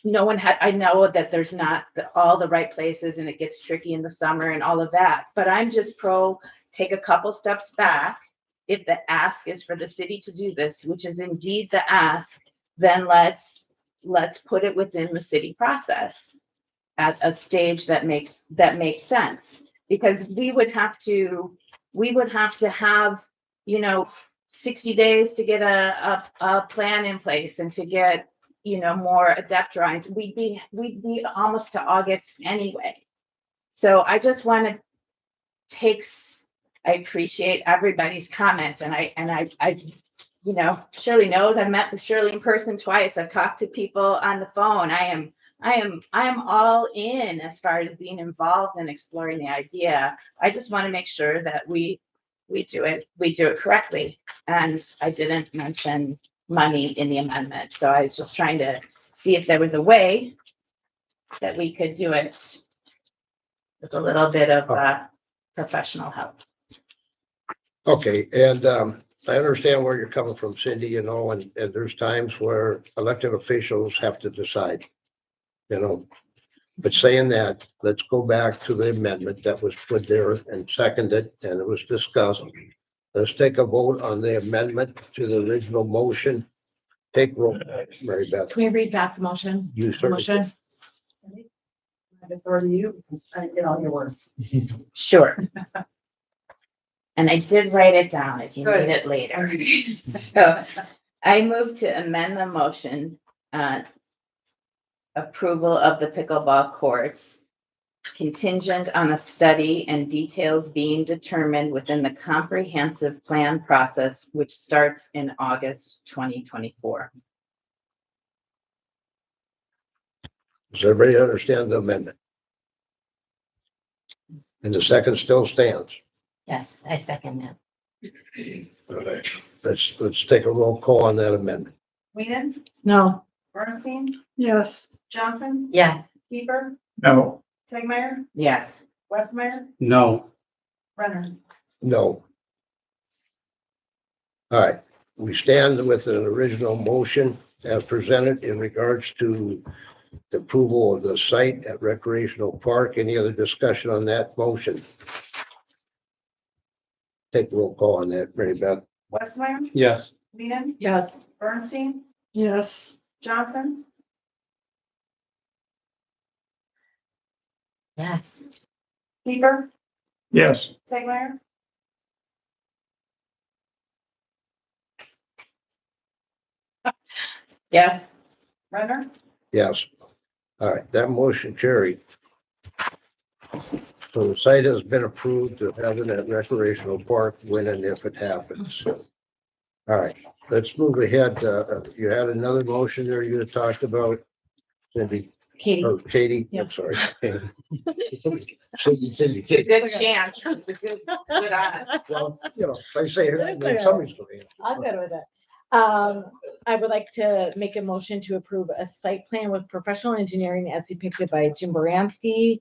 no one had, I know that there's not all the right places and it gets tricky in the summer and all of that, but I'm just pro, take a couple steps back. If the ask is for the city to do this, which is indeed the ask, then let's put it within the city process at a stage that makes sense. Because we would have to have, 60 days to get a plan in place and to get, more adept drawings. We'd be almost to August anyway. So I just want to I appreciate everybody's comments and I Shirley knows I've met with Shirley in person twice. I've talked to people on the phone. I am all in as far as being involved in exploring the idea. I just want to make sure that we do it correctly. And I didn't mention money in the amendment. So I was just trying to see if there was a way that we could do it with a little bit of professional help. Okay, and I understand where you're coming from, Cindy, and there's times where elected officials have to decide, But saying that, let's go back to the amendment that was put there and seconded, and it was discussed. Let's take a vote on the amendment to the original motion. Take roll, Mary Beth. Can we read back the motion? You certainly can. Motion? I defer to you because I didn't get all your words. Sure. And I did write it down if you Good. need it later. So I move to amend the motion, approval of the pickleball courts contingent on a study and details being determined within the comprehensive plan process, which starts in August 2024. Does everybody understand the amendment? And the second still stands. Yes, I second that. Okay. Let's take a roll call on that amendment. Whedon, No. Bernstein, Yes, Johnson, Yes, Keeper, No, Tegmeyer, Yes. Westmeyer, No, Renner. No. All right, we stand with an original motion as presented in regards to the approval of the site at recreational park. Any other discussion on that motion? Take roll call on that, Mary Beth. Westmeyer, yes, Whedon, Yes. Bernstein, yes, Johnson, yes, Keeper, yes, Tegmeyer, Yes. Renner. Yes. All right, that motion carried. So the site has been approved to have it at recreational park when and if it happens. All right, let's move ahead. You had another motion there you had talked about, Cindy, Katie. or Katie, Yeah. I'm sorry. Cindy, Katie. Good chance. It's a good odds. Well, if I say her, then somebody's going to answer. I'm good with it. I would like to make a motion to approve a site plan with professional engineering as depicted by Jim Baranski.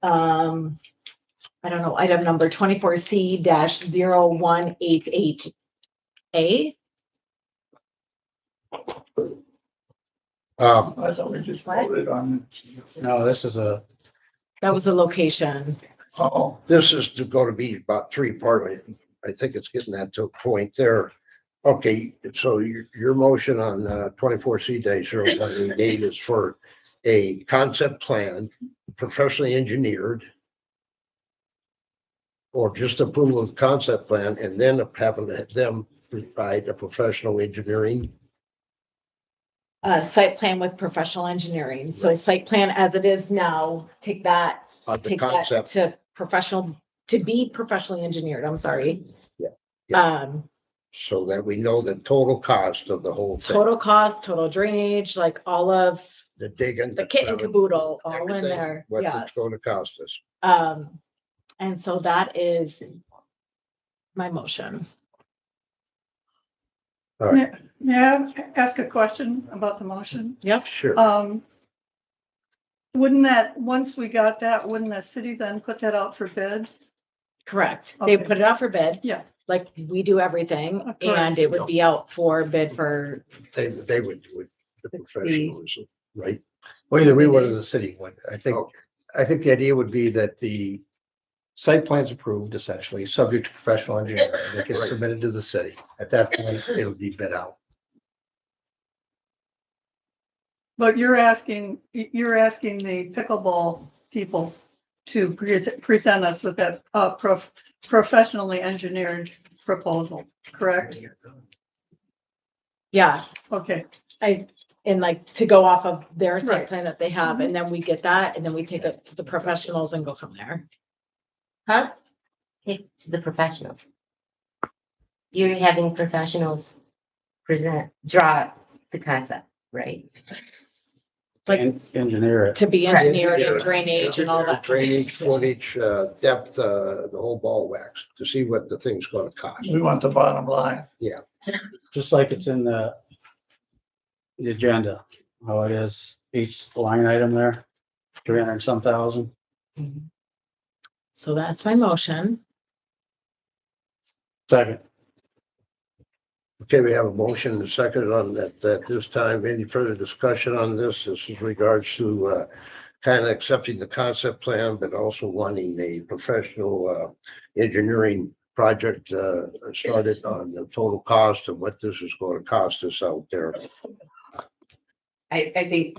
I don't know, item number 24C-0188A. I thought we just voted on it. no, this is That was the location. Oh, This is going to be about three-part. I think it's getting that to a point there. Okay, so your motion on 24C-0188 is for a concept plan, professionally engineered, or just approval of the concept plan and then having them provide a professional engineering. Site plan with professional engineering. So site plan as it is now, take that The concept, to be professionally engineered. I'm sorry. Yeah. So that we know the total cost of the whole thing. Total cost, total drainage, like all of The digging. the kit and caboodle all in everything, there, What yes. it's going to cost us. And so that is my motion. All right, May I ask a question about the motion? sure. Wouldn't that, once we got that, wouldn't the city then put that out for bid? Correct. They Okay. put it out for bid. Yeah. Like we do everything, Correct. and it would be out for bid for, They would do it, the 60. professionals, right? Well, either we would or the city would. Okay. I think the idea would be that the site plan's approved essentially, subject to professional engineering. It gets Right. submitted to the city. At that point, it'll be bid out. But you're asking the pickleball people to present us with that professionally engineered proposal, correct? yeah, Okay, and like to go off of their site Right. plan that they have, and then we get that, and then we take it to the professionals and go from there. Huh? Take to the professionals. You're having professionals draw the concept, right? Like- Engineer it. To be Correct. engineered and drainage and all that. Drainage, footage, depth, the whole ball wax, to see what the thing's gonna cost. We want the bottom line. Just like it's in the agenda, how it is, each line item there, 300 and some thousand. So that's my motion. Second. Okay, we have a motion and a second on that, at this time. Any further discussion on this? This is regards to, kind of accepting the concept plan, but also wanting a professional, engineering project, started on the total cost of what this is going to cost us out there. I think,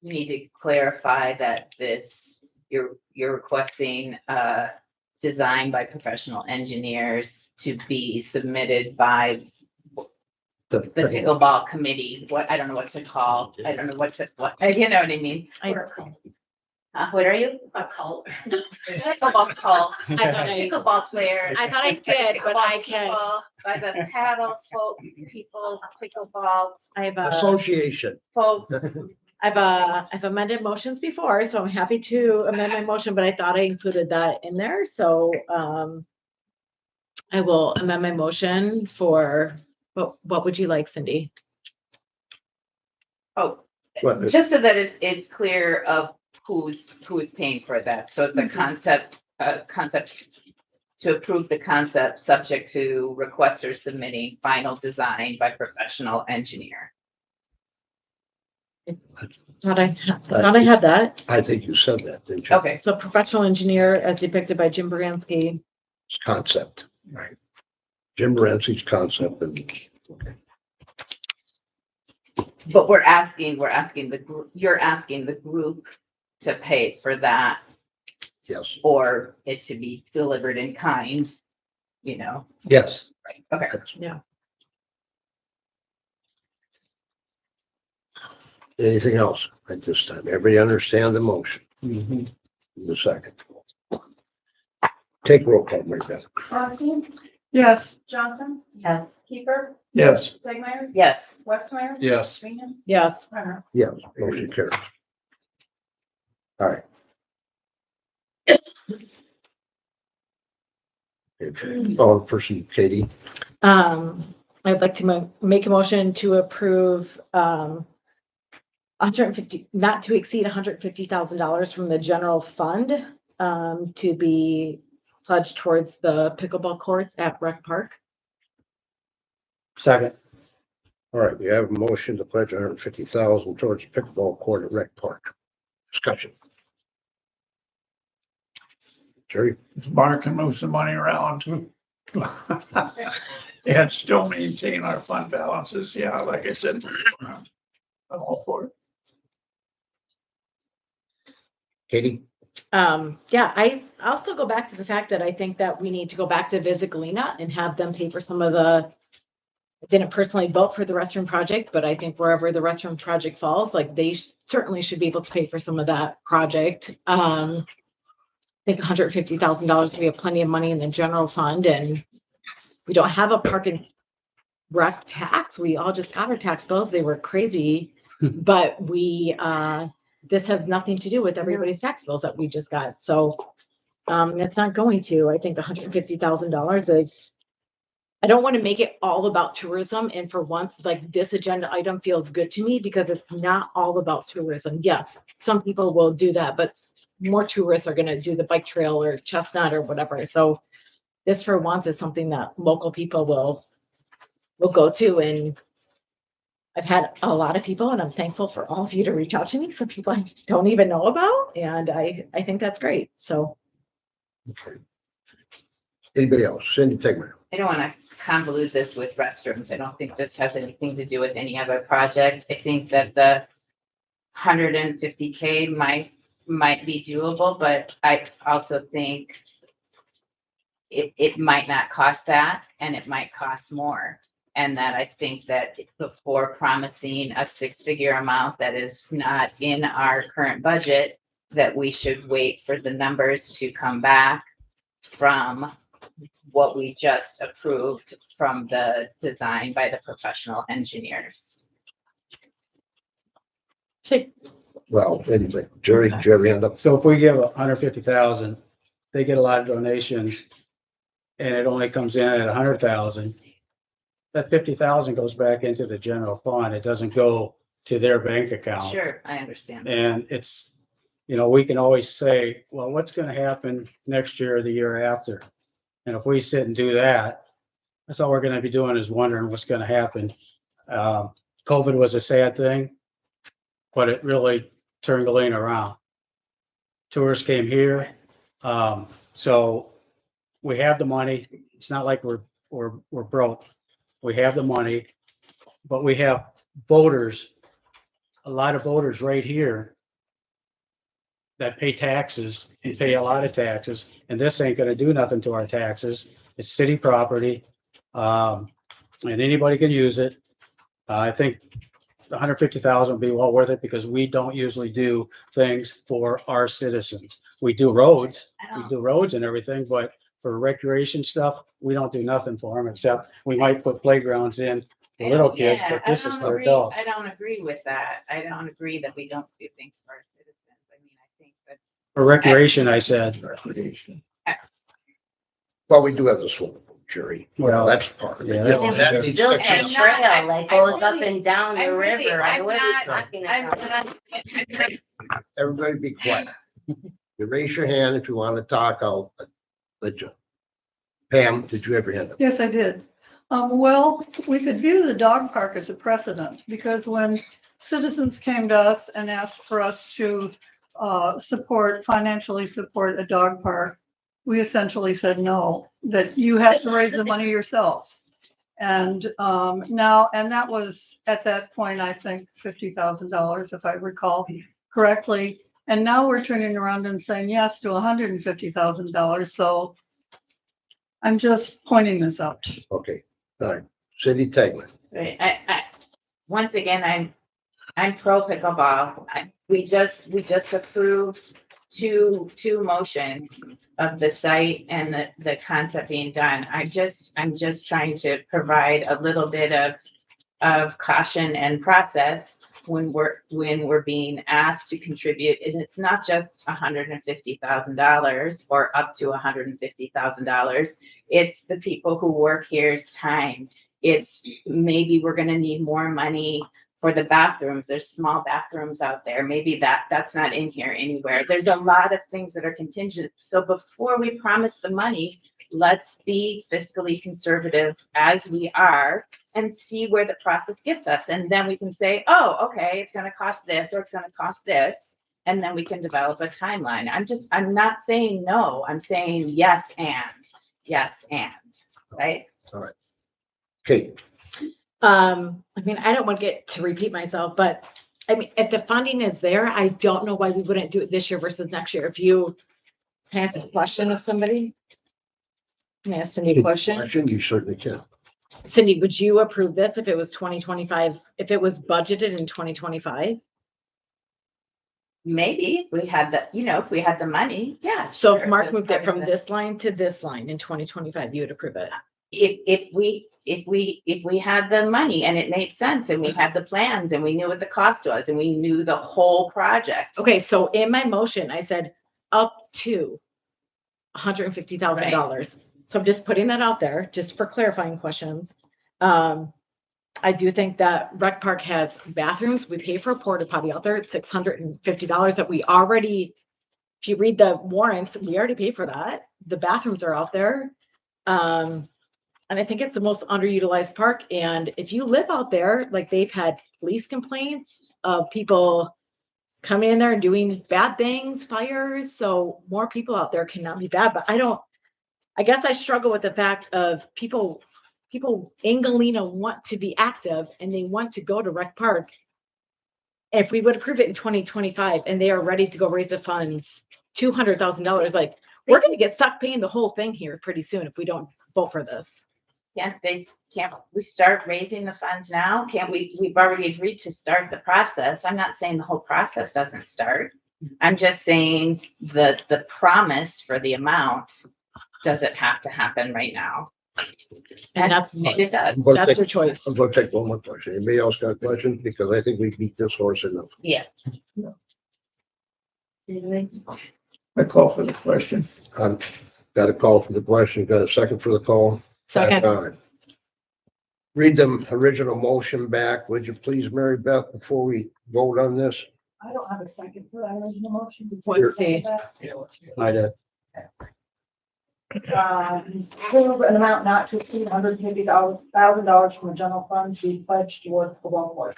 we need to clarify that you're requesting, design by professional engineers to be submitted by the pickleball committee. I don't know what to call, I don't know you know what I mean? What are you? A cult. Pickleball cult. Pickleball players. I thought I did, but I Pickleball can. people, by the paddle folk people, pickleball Association. folks. I've amended motions before, so I'm happy to amend my motion, but I thought I included that in there, so, I will amend my motion for, what would you like, Cindy? Oh, Well, just so that it's clear of who's paying for that. So it's a concept to approve the concept, subject to requesters submitting final design by professional engineer. Thought I had that. I think you said that, didn't you? Okay, So professional engineer as depicted by Jim Baranski. It's concept, right? Jim Morency's concept and, okay. but you're asking the group to pay for that, Yes, or it to be delivered in kind, yes. right? Okay. That's- Anything else at this time? Everybody understand the motion? Mhm. In a second. Take roll call, Mary Beth. Rothstein, yes, Johnson, Yes. Keeper, Yes, Stegmeyer, Yes. Westmeyer, Yes. Freeman, Yes. Renner. Yes, motion carries. All right. Oh, person, Katie, I'd like to make a motion to approve, 150, not to exceed $150,000 from the general fund, to be pledged towards the pickleball courts at Rec Park. Second. all right, we have a motion to pledge 150,000 towards pickleball court at Rec Park. Discussion. Jerry, Mark can move some money around. And still maintain our fund balances. Yeah, like I said, I'm all for it. Katie, Yeah, I also go back to the fact that I think that we need to go back to Visit Galena and have them pay for some of I didn't personally vote for the restroom project, but I think wherever the restroom project falls, like they certainly should be able to pay for some of that project. I think $150,000, we have plenty of money in the general fund, and we don't have a park and rec tax. We all just got our tax bills. They were crazy But we, this has nothing to do with everybody's tax bills that we just got, so. It's not going to, I think $150,000 is, I don't want to make it all about tourism, and for once, like, this agenda item feels good to me because it's not all about tourism. Yes, some people will do that, but more tourists are gonna do the bike trail or Chestnut or whatever, so this for once is something that local people will go to, and I've had a lot of people, and I'm thankful for all of you to reach out to me, some people I don't even know about, and I think that's great, so. Okay. Anybody else? Cindy Tegman. I don't want to convolute this with restrooms. I don't think this has anything to do with any other project. I think that the 150K might be doable, but I also think it might not cost that, and it might cost more. And that I think that before promising a six-figure amount that is not in our current budget, that we should wait for the numbers to come back from what we just approved from the design by the professional engineers. Well, anyway, Jerry, end up. So if we give 150,000, they get a lot of donations and it only comes in at 100,000. That 50,000 goes back into the general fund. It doesn't go to their bank account. Sure, I understand. And it's, we can always say, well, what's going to happen next year or the year after? And if we sit and do that, that's all we're going to be doing is wondering what's going to happen. COVID was a sad thing, but it really turned Galena around. Tourists came here. So we have the money. It's not like we're broke. We have the money, but we have voters, a lot of voters right here that pay taxes and pay a lot of taxes, and this ain't gonna do nothing to our taxes. It's city property, and anybody can use it. I think the 150,000 would be well worth it because we don't usually do things for our citizens. We do roads and everything, but for recreation stuff, we don't do nothing for them except we might put playgrounds in for little kids, but this is for adults. I don't agree with that. I don't agree that we don't do things for our citizens. I mean, I think that. For recreation, I said. Well, we do have the swimming pool, Jerry. Well, that's part of it. yeah, You know, There's that still a needs section- trail that goes up and down the I'm really- river. I'm What are you not- talking I'm about? not- Everybody be quiet. You raise your hand if you want to talk, I'll let you. Pam, did you ever hand up? Yes, I did. Well, we could view the dog park as a precedent because when citizens came to us and asked for us to financially support a dog park, we essentially said no, that you have to raise the money yourself. And that was at that point, I think $50,000, if I recall correctly. And now we're turning around and saying yes to $150,000. So I'm just pointing this out. Okay, all right. Cindy Tegman. Right. Once again, I'm pro pickleball. We just approved two motions of the site and the concept being done. I'm just trying to provide a little bit of caution and process when we're being asked to contribute. And it's not just $150,000 or up to $150,000. It's the people who work here's time. It's maybe we're going to need more money for the bathrooms. There's small bathrooms out there. Maybe that's not in here anywhere. There's a lot of things that are contingent. So before we promise the money, let's be fiscally conservative as we are and see where the process gets us. And then we can say, oh, okay, it's going to cost this or it's going to cost this. And then we can develop a timeline. I'm not saying no. I'm saying yes and, right? All right. Kate. I mean, I don't want to get to repeat myself, but I mean, if the funding is there, I don't know why we wouldn't do it this year versus next year. If you can ask a question of somebody. Can I ask Cindy a question? You certainly can. Cindy, would you approve this if it was 2025, if it was budgeted in 2025? Maybe if we had if we had the money, yeah. So sure, if Mark that's moved part it of from this line to this line in 2025, you would approve it? if we had the money and it made sense and we had the plans and we knew what the cost was and we knew the whole project. Okay, so in my motion, I said up to $150,000. So I'm just putting that out there, just for clarifying questions. I do think that Rec Park has bathrooms. We pay for a porta potty out there. It's $650 that we already, if you read the warrants, we already pay for that. The bathrooms are out there. And I think it's the most underutilized park. And if you live out there, like they've had police complaints of people coming in there and doing bad things, fires. So more people out there cannot be bad. But I guess I struggle with the fact of people in Galena want to be active and they want to go to Rec Park. If we would approve it in 2025 and they are ready to go raise the funds, $200,000, like we're going to get stuck paying the whole thing here pretty soon if we don't vote for this. Can't we start raising the funds now? We've already agreed to start the process. I'm not saying the whole process doesn't start. I'm just saying the promise for the amount, does it have to happen right now? And that's, Maybe it does. that's your choice. I'm gonna take one more question. Anybody else got questions? Because I think we beat this horse enough. Yeah. I call for the question. Got a call for the question, got a second for the call? Second. Read the original motion back, would you please, Mary Beth, before we vote on this? I don't have a second for that original motion. Let's see. I did. Approve an amount not to exceed $150,000 from the general fund to be pledged towards the golf course.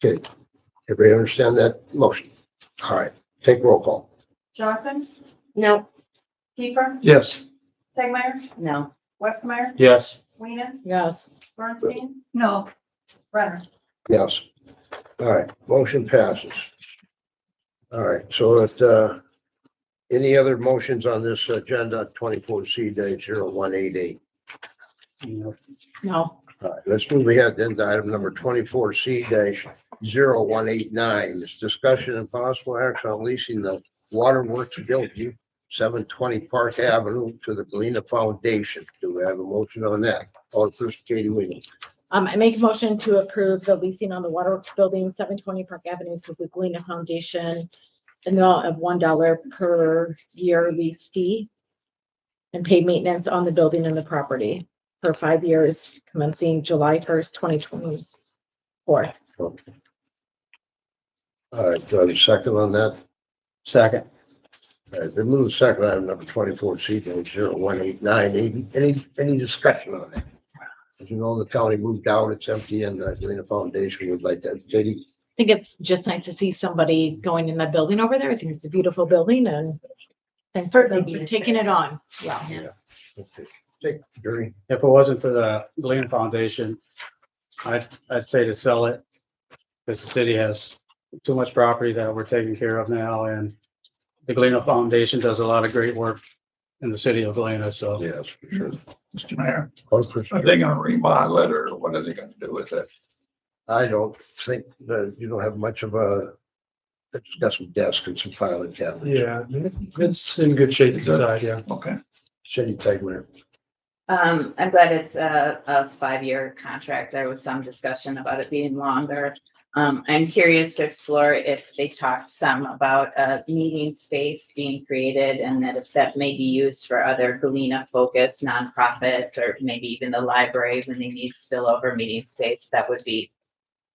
Okay, everybody understand that motion? All right, take roll call. Johnson, No, Kiefer, Yes. Tegmeyer, No. Westmeyer, Yes. Weenan, Yes. Bernstein, No, Brenner. Yes. All right, motion passes. All right, so if, any other motions on this agenda, 24C-0188? No. All right, let's move ahead then to item number 24C-0189. This discussion and possible action on leasing the Waterworks building, 720 Park Avenue to the Galena Foundation. Do we have a motion on that? Call first, Katie Wing. I make a motion to approve the leasing on the Waterworks building, 720 Park Avenue to the Galena Foundation, an amount of $1 per year lease fee, and pay maintenance on the building and the property for 5 years, commencing July 1st, 2024. Okay. All right, do I have a second on that? Second. All right, then move second item number 24C-0189. Any discussion on that? As you know, the county moved out, it's empty, and the Galena Foundation would like that. Katie? I think it's just nice to see somebody going in that building over there. I think it's a beautiful building and thanks for taking it on. Yeah. Okay. Take, Gary. If it wasn't for the Galena Foundation, I'd say to sell it. Because the city has too much property that we're taking care of now, and the Galena Foundation does a lot of great work in the city of Galena, so. Yes, for sure. Mr. Mayor, Call first. are they gonna remodel it or what are they gonna do with it? I don't think that you don't have much of a, it's got some desks and some filing cabinets. Yeah, it's in good shape inside, yeah. Okay. City Tegler. I'm glad it's a 5-year contract. There was some discussion about it being longer. I'm curious to explore if they talked some about a meeting space being created and that if that may be used for other Galena focused nonprofits or maybe even the library when they need spillover meeting space, that would be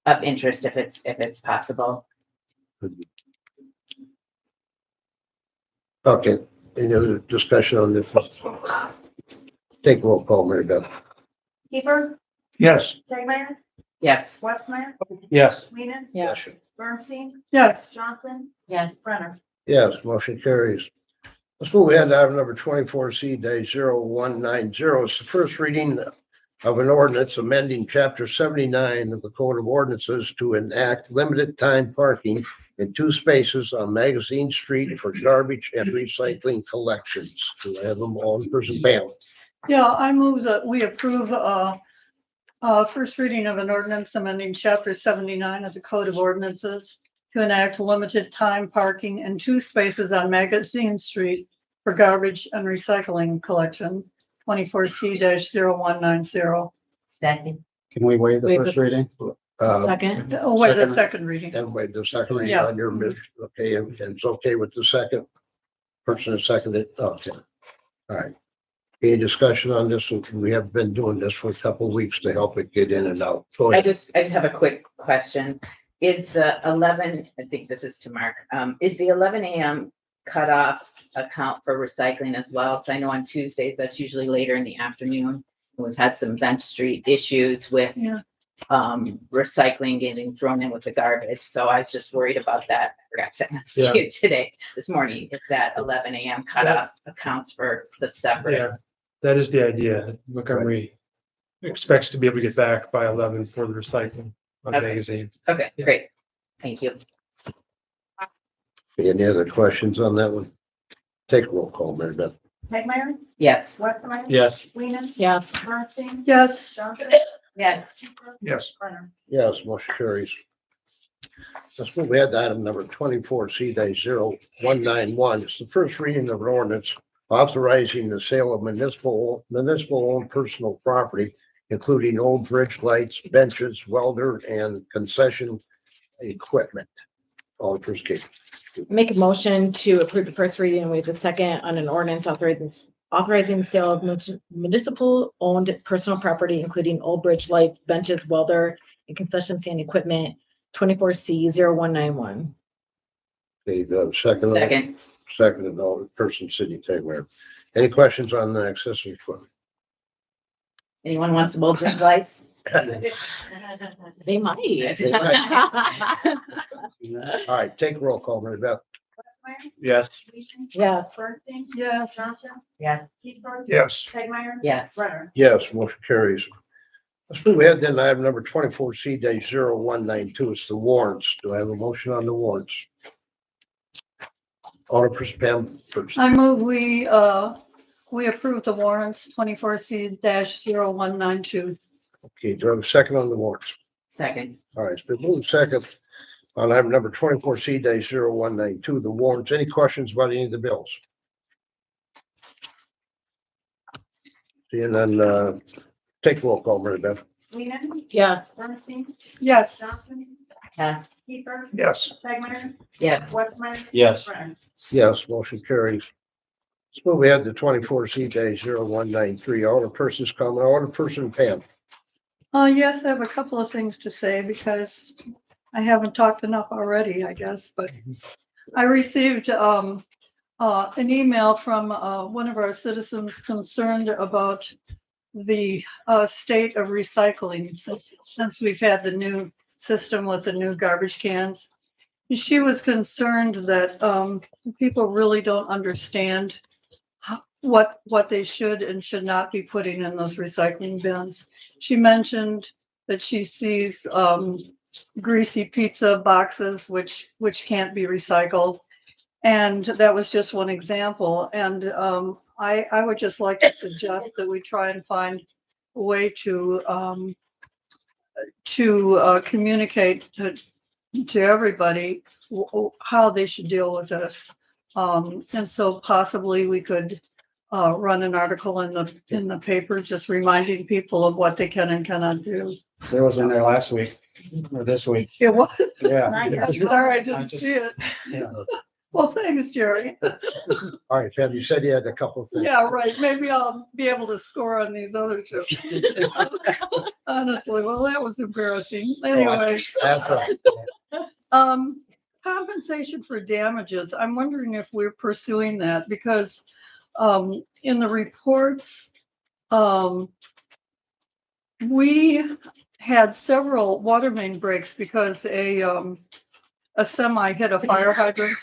of interest if it's possible. Okay, any other discussion on this? Take roll call, Mary Beth. Kiefer, Yes. Tegmeyer, Yes. Westmeyer, Yes. Weenan, Yes. Bernstein, yes, Johnson, yes, Brenner. Yes, motion carries. Let's move ahead to item number 24C-0190. It's the first reading of an ordinance amending chapter 79 of the Code of Ordinances to enact limited time parking in 2 spaces on Magazine Street for garbage and recycling collections. Do I have them all in person panel? yeah, I move that we approve, first reading of an ordinance amending chapter 79 of the Code of Ordinances to enact limited time parking in 2 spaces on Magazine Street for garbage and recycling collection 24C 0190. Second. Can we waive the Waive first the- reading? Second, Oh, wait, the Second. second reading. And wait, the second reading Yeah. on your, okay, and it's okay with the second person that seconded, okay. All right. Any discussion on this? We have been doing this for a couple of weeks to help it get in and out. Go I ahead. just have a quick question. Is the 11, I think this is to Mark, is the 11 a.m. cutoff account for recycling as well? Because I know on Tuesdays, that's usually later in the afternoon. We've had some Bench Street issues with Yeah. recycling getting thrown in with the garbage. So I was just worried about that. I forgot to ask Yeah. you this morning, if that 11 a.m. cutoff accounts for the separate. Yeah, that is the idea. Montgomery expects to be able to get back by 11 for the recycling on Okay. magazine. Okay, Yeah. great. Thank you. Any other questions on that one? Take roll call, Mary Beth. Tegmeyer, Yes. Westmeyer, Yes. Weenan, yes. Bernstein, Yes. Johnson, Yes. Yes. Brenner. Yes, motion carries. Let's move ahead to item number 24C-0191. It's the first reading of an ordinance authorizing the sale of municipal owned personal property, including old bridge lights, benches, welder, and concession equipment. Alderperson Kate. Make a motion to approve the first reading and waive the second on an ordinance authorizing the sale of municipal owned personal property, including old bridge lights, benches, welder, and concession stand equipment, 24C-0191. Okay, the second. Second. Second and Alderperson Sidney Tegmeyer. Any questions on the accessory equipment? Anyone wants some old bridge lights? They might. They All right, take roll call, Mary Beth. Westmeyer, Yes. Weenan, Yes. Bernstein, Yes. Johnson, Yes. Keithburg, Yes. Tegmeyer, Yes. Brenner. Yes, motion carries. Let's move ahead then to item number 24C-0192. It's the warrants. Do I have a motion on the warrants? Alderperson Pam first. I move we approve the warrants 24C-0192. Okay, do I have a second on the warrants? Second. All right, it's been moved second on item number 24C-0192, the warrants. Any questions about any of the bills? Seeing none, take roll call, Mary Beth. Weenan, Yes. Bernstein, Yes. Johnson, Yes. Keithburg, Yes. Tegmeyer, Yes. Westmeyer, Yes. Brenner. Yes, motion carries. Let's move ahead to 24C-0193, Alderperson's comment. Alderperson Pam. Yes, I have a couple of things to say because I haven't talked enough already, I guess, but I received an email from one of our citizens concerned about the state of recycling since we've had the new system with the new garbage cans. She was concerned that people really don't understand what they should and should not be putting in those recycling bins. She mentioned that she sees greasy pizza boxes which can't be recycled. And that was just one example. And I would just like to suggest that we try and find a way to communicate to everybody how they should deal with this. And so possibly we could run an article in the paper, just reminding people of what they can and cannot do. There was in there last week or this week. It was. Yeah. I'm sorry, I didn't see it. Yeah. Well, thanks, Jerry. All right, Pam, you said you had a couple of things. Yeah, right. Maybe I'll be able to score on these other two. Honestly, well, that was embarrassing. Anyway, That's right. compensation for damages. I'm wondering if we're pursuing that because in the reports, we had several water main breaks because a semi hit a fire hydrant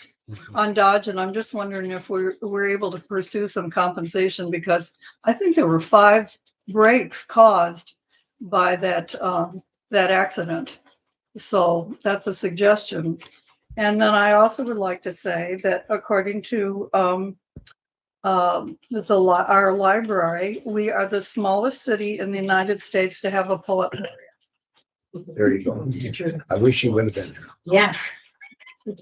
on Dodge, and I'm just wondering if we're able to pursue some compensation because I think there were 5 breaks caused by that accident. So that's a suggestion. And then I also would like to say that according to our library, we are the smallest city in the United States to have a poet laureate. There you go. I wish you would have been there. Yeah. Good.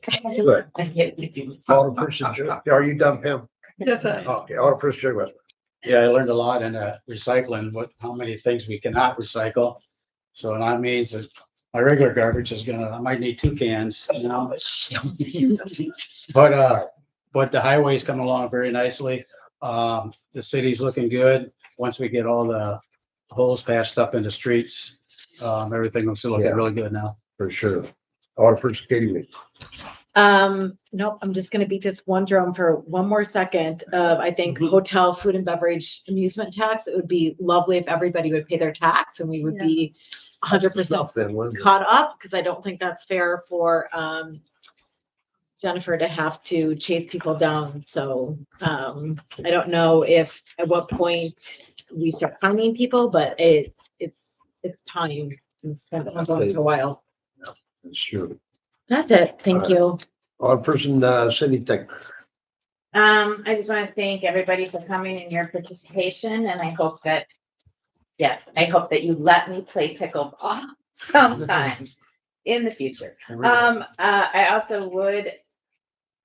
Alderperson, are you done, Pam? Yes, sir. Okay, Alderperson Jerry Westbrook. Yeah, I learned a lot in recycling, how many things we cannot recycle. So that means that my regular garbage is I might need 2 cans, But the highway's coming along very nicely. The city's looking good. Once we get all the holes patched up in the streets, everything looks looking Yeah. really good now. For sure. Alderperson Katie. Nope, I'm just gonna beat this one drum for one more second. I think hotel, food and beverage amusement tax, it would be lovely if everybody would pay their tax and we would be 100% Then, wasn't it? caught up, because I don't think that's fair for, Jennifer to have to chase people down. So, I don't know if, at what point we start finding people, but it's time. It's been ongoing for a while. That's true. That's it. Thank you. Alderperson, Cindy Dick. I just want to thank everybody for coming and your participation, and I hope that you let me play pickleball sometime in the future. I also would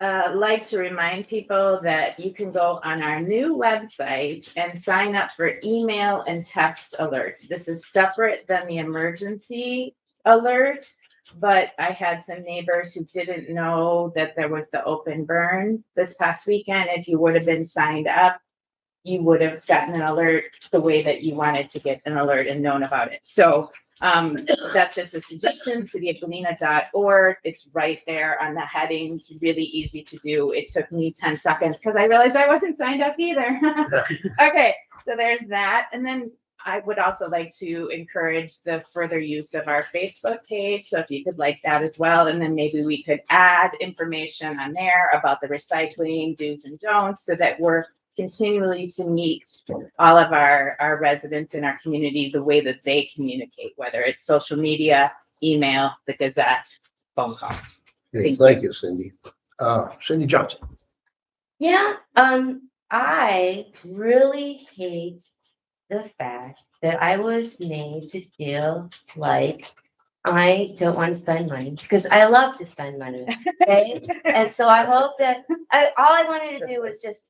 like to remind people that you can go on our new website and sign up for email and text alerts. This is separate than the emergency alert, but I had some neighbors who didn't know that there was the open burn this past weekend. If you would have been signed up, you would have gotten an alert the way that you wanted to get an alert and known about it. So that's just a suggestion, cityofgalena.org. It's right there on the headings, really easy to do. It took me 10 seconds because I realized I wasn't signed up either. Okay, so there's that. And then I would also like to encourage the further use of our Facebook page. So if you could like that as well, and then maybe we could add information on there about the recycling do's and don'ts so that we're continually to meet all of our residents in our community the way that they communicate, whether it's social media, email, the Gazette, phone calls. Hey, thank you, Cindy. Cindy Johnson. Yeah, I really hate the fact that I was made to feel like I don't want to spend money because I love to spend money. Okay. And so I hope that all I wanted to do was just,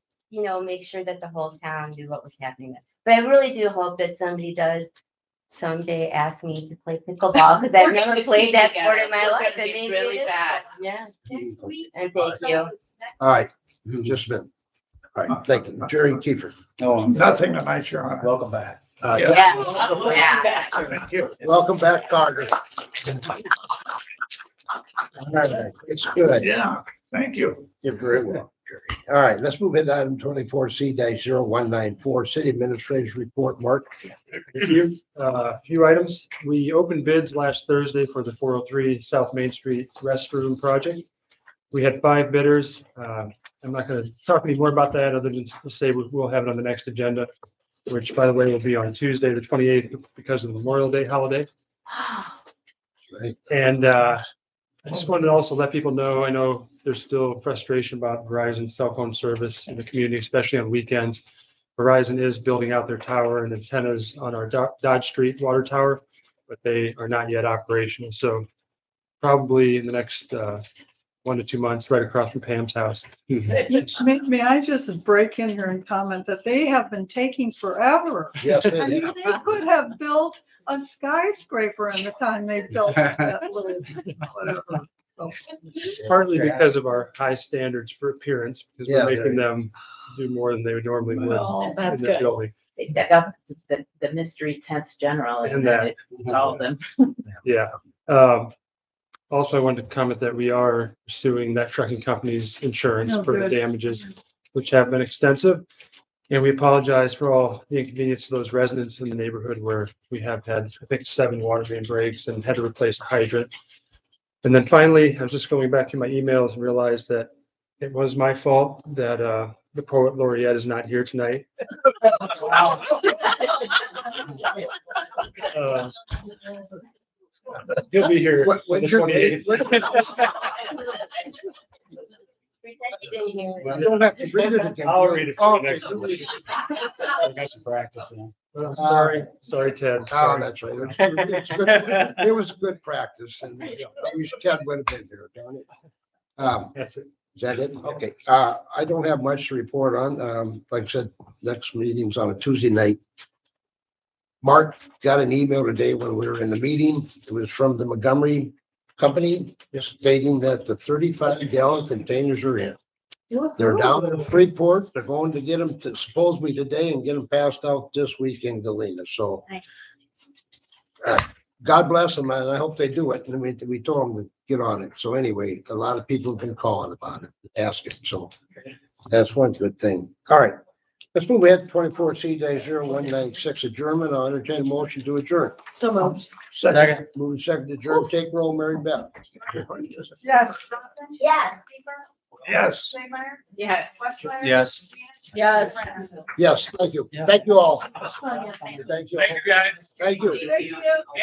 make sure that the whole town knew what was happening. But I really do hope that somebody does someday ask me to play pickleball because I've never played that sport in my life. It's gonna be really bad. Yeah. And thank you. All right, just a minute. All right, thank you. Jerry Kiefer. Oh, Nothing tonight, Your Honor. welcome back. Yeah. Thank you. Welcome back, Carter. All right, it's good. Yeah, thank you. You're very well, Jerry. All right, let's move into item 24C-0194, City Administrator's Report. Mark. A few items. We opened bids last Thursday for the 403 South Main Street restroom project. We had 5 bidders. I'm not going to talk any more about that other than to say we'll have it on the next agenda, which, by the way, will be on Tuesday, the 28th, because of the Memorial Day holiday. Right. And I just wanted to also let people know, I know there's still frustration about Verizon cell phone service in the community, especially on weekends. Verizon is building out their tower and antennas on our Dodge Street water tower, but they are not yet operational. So probably in the next 1 to 2 months, right across from Pam's house. May I just break in here and comment that they have been taking forever? Yes, I mean, they could have built a skyscraper in the time they built that little, whatever. So, It's partly because of our high standards for appearance, because Yeah. we're making them do more than they would normally would Well, in that's this good. building. They dug up the mystery 10th general and And then that. it solved them. Yeah. Also, I wanted to comment that we are suing that trucking company's insurance Oh, for the good. damages, which have been extensive. And we apologize for all the inconvenience to those residents in the neighborhood where we have had, I think, 7 water main breaks and had to replace a hydrant. And then finally, I was just going back through my emails and realized that it was my fault that the poet laureate is not here tonight. He'll be here on the When's your 28th. Pretend you didn't hear it. You don't have to read it again. I'll read it for you Okay, next you week. read it. I got some practice in. But I'm sorry, Ted. Oh, Sorry. that's right. It's good. It was good practice, and I wish Ted would have been here, darn it. That's it. Is that it? Okay, I don't have much to report on. Like I said, next meeting's on a Tuesday night. Mark got an email today when we were in the meeting. It was from the Montgomery Company stating that the 35-gallon containers are in. They're down in Freeport. They're going to get them to supposedly today and get them passed out this week in Galena. So God bless them, and I hope they do it. And we told them to get on it. So anyway, a lot of people have been calling about it, asking. So that's one good thing. All right. Let's move ahead to 24C-0196 adjournment. I'll entertain a motion to adjourn. So moved. Second. Moving second to adjourn. Take roll, Mary Beth. Yes. Yes. Yes. Yes. Yes. Yes. Yes, thank you. Thank you all. Oh, yeah, thank you. Thank you. Thank you, guys. Thank you. Thank you.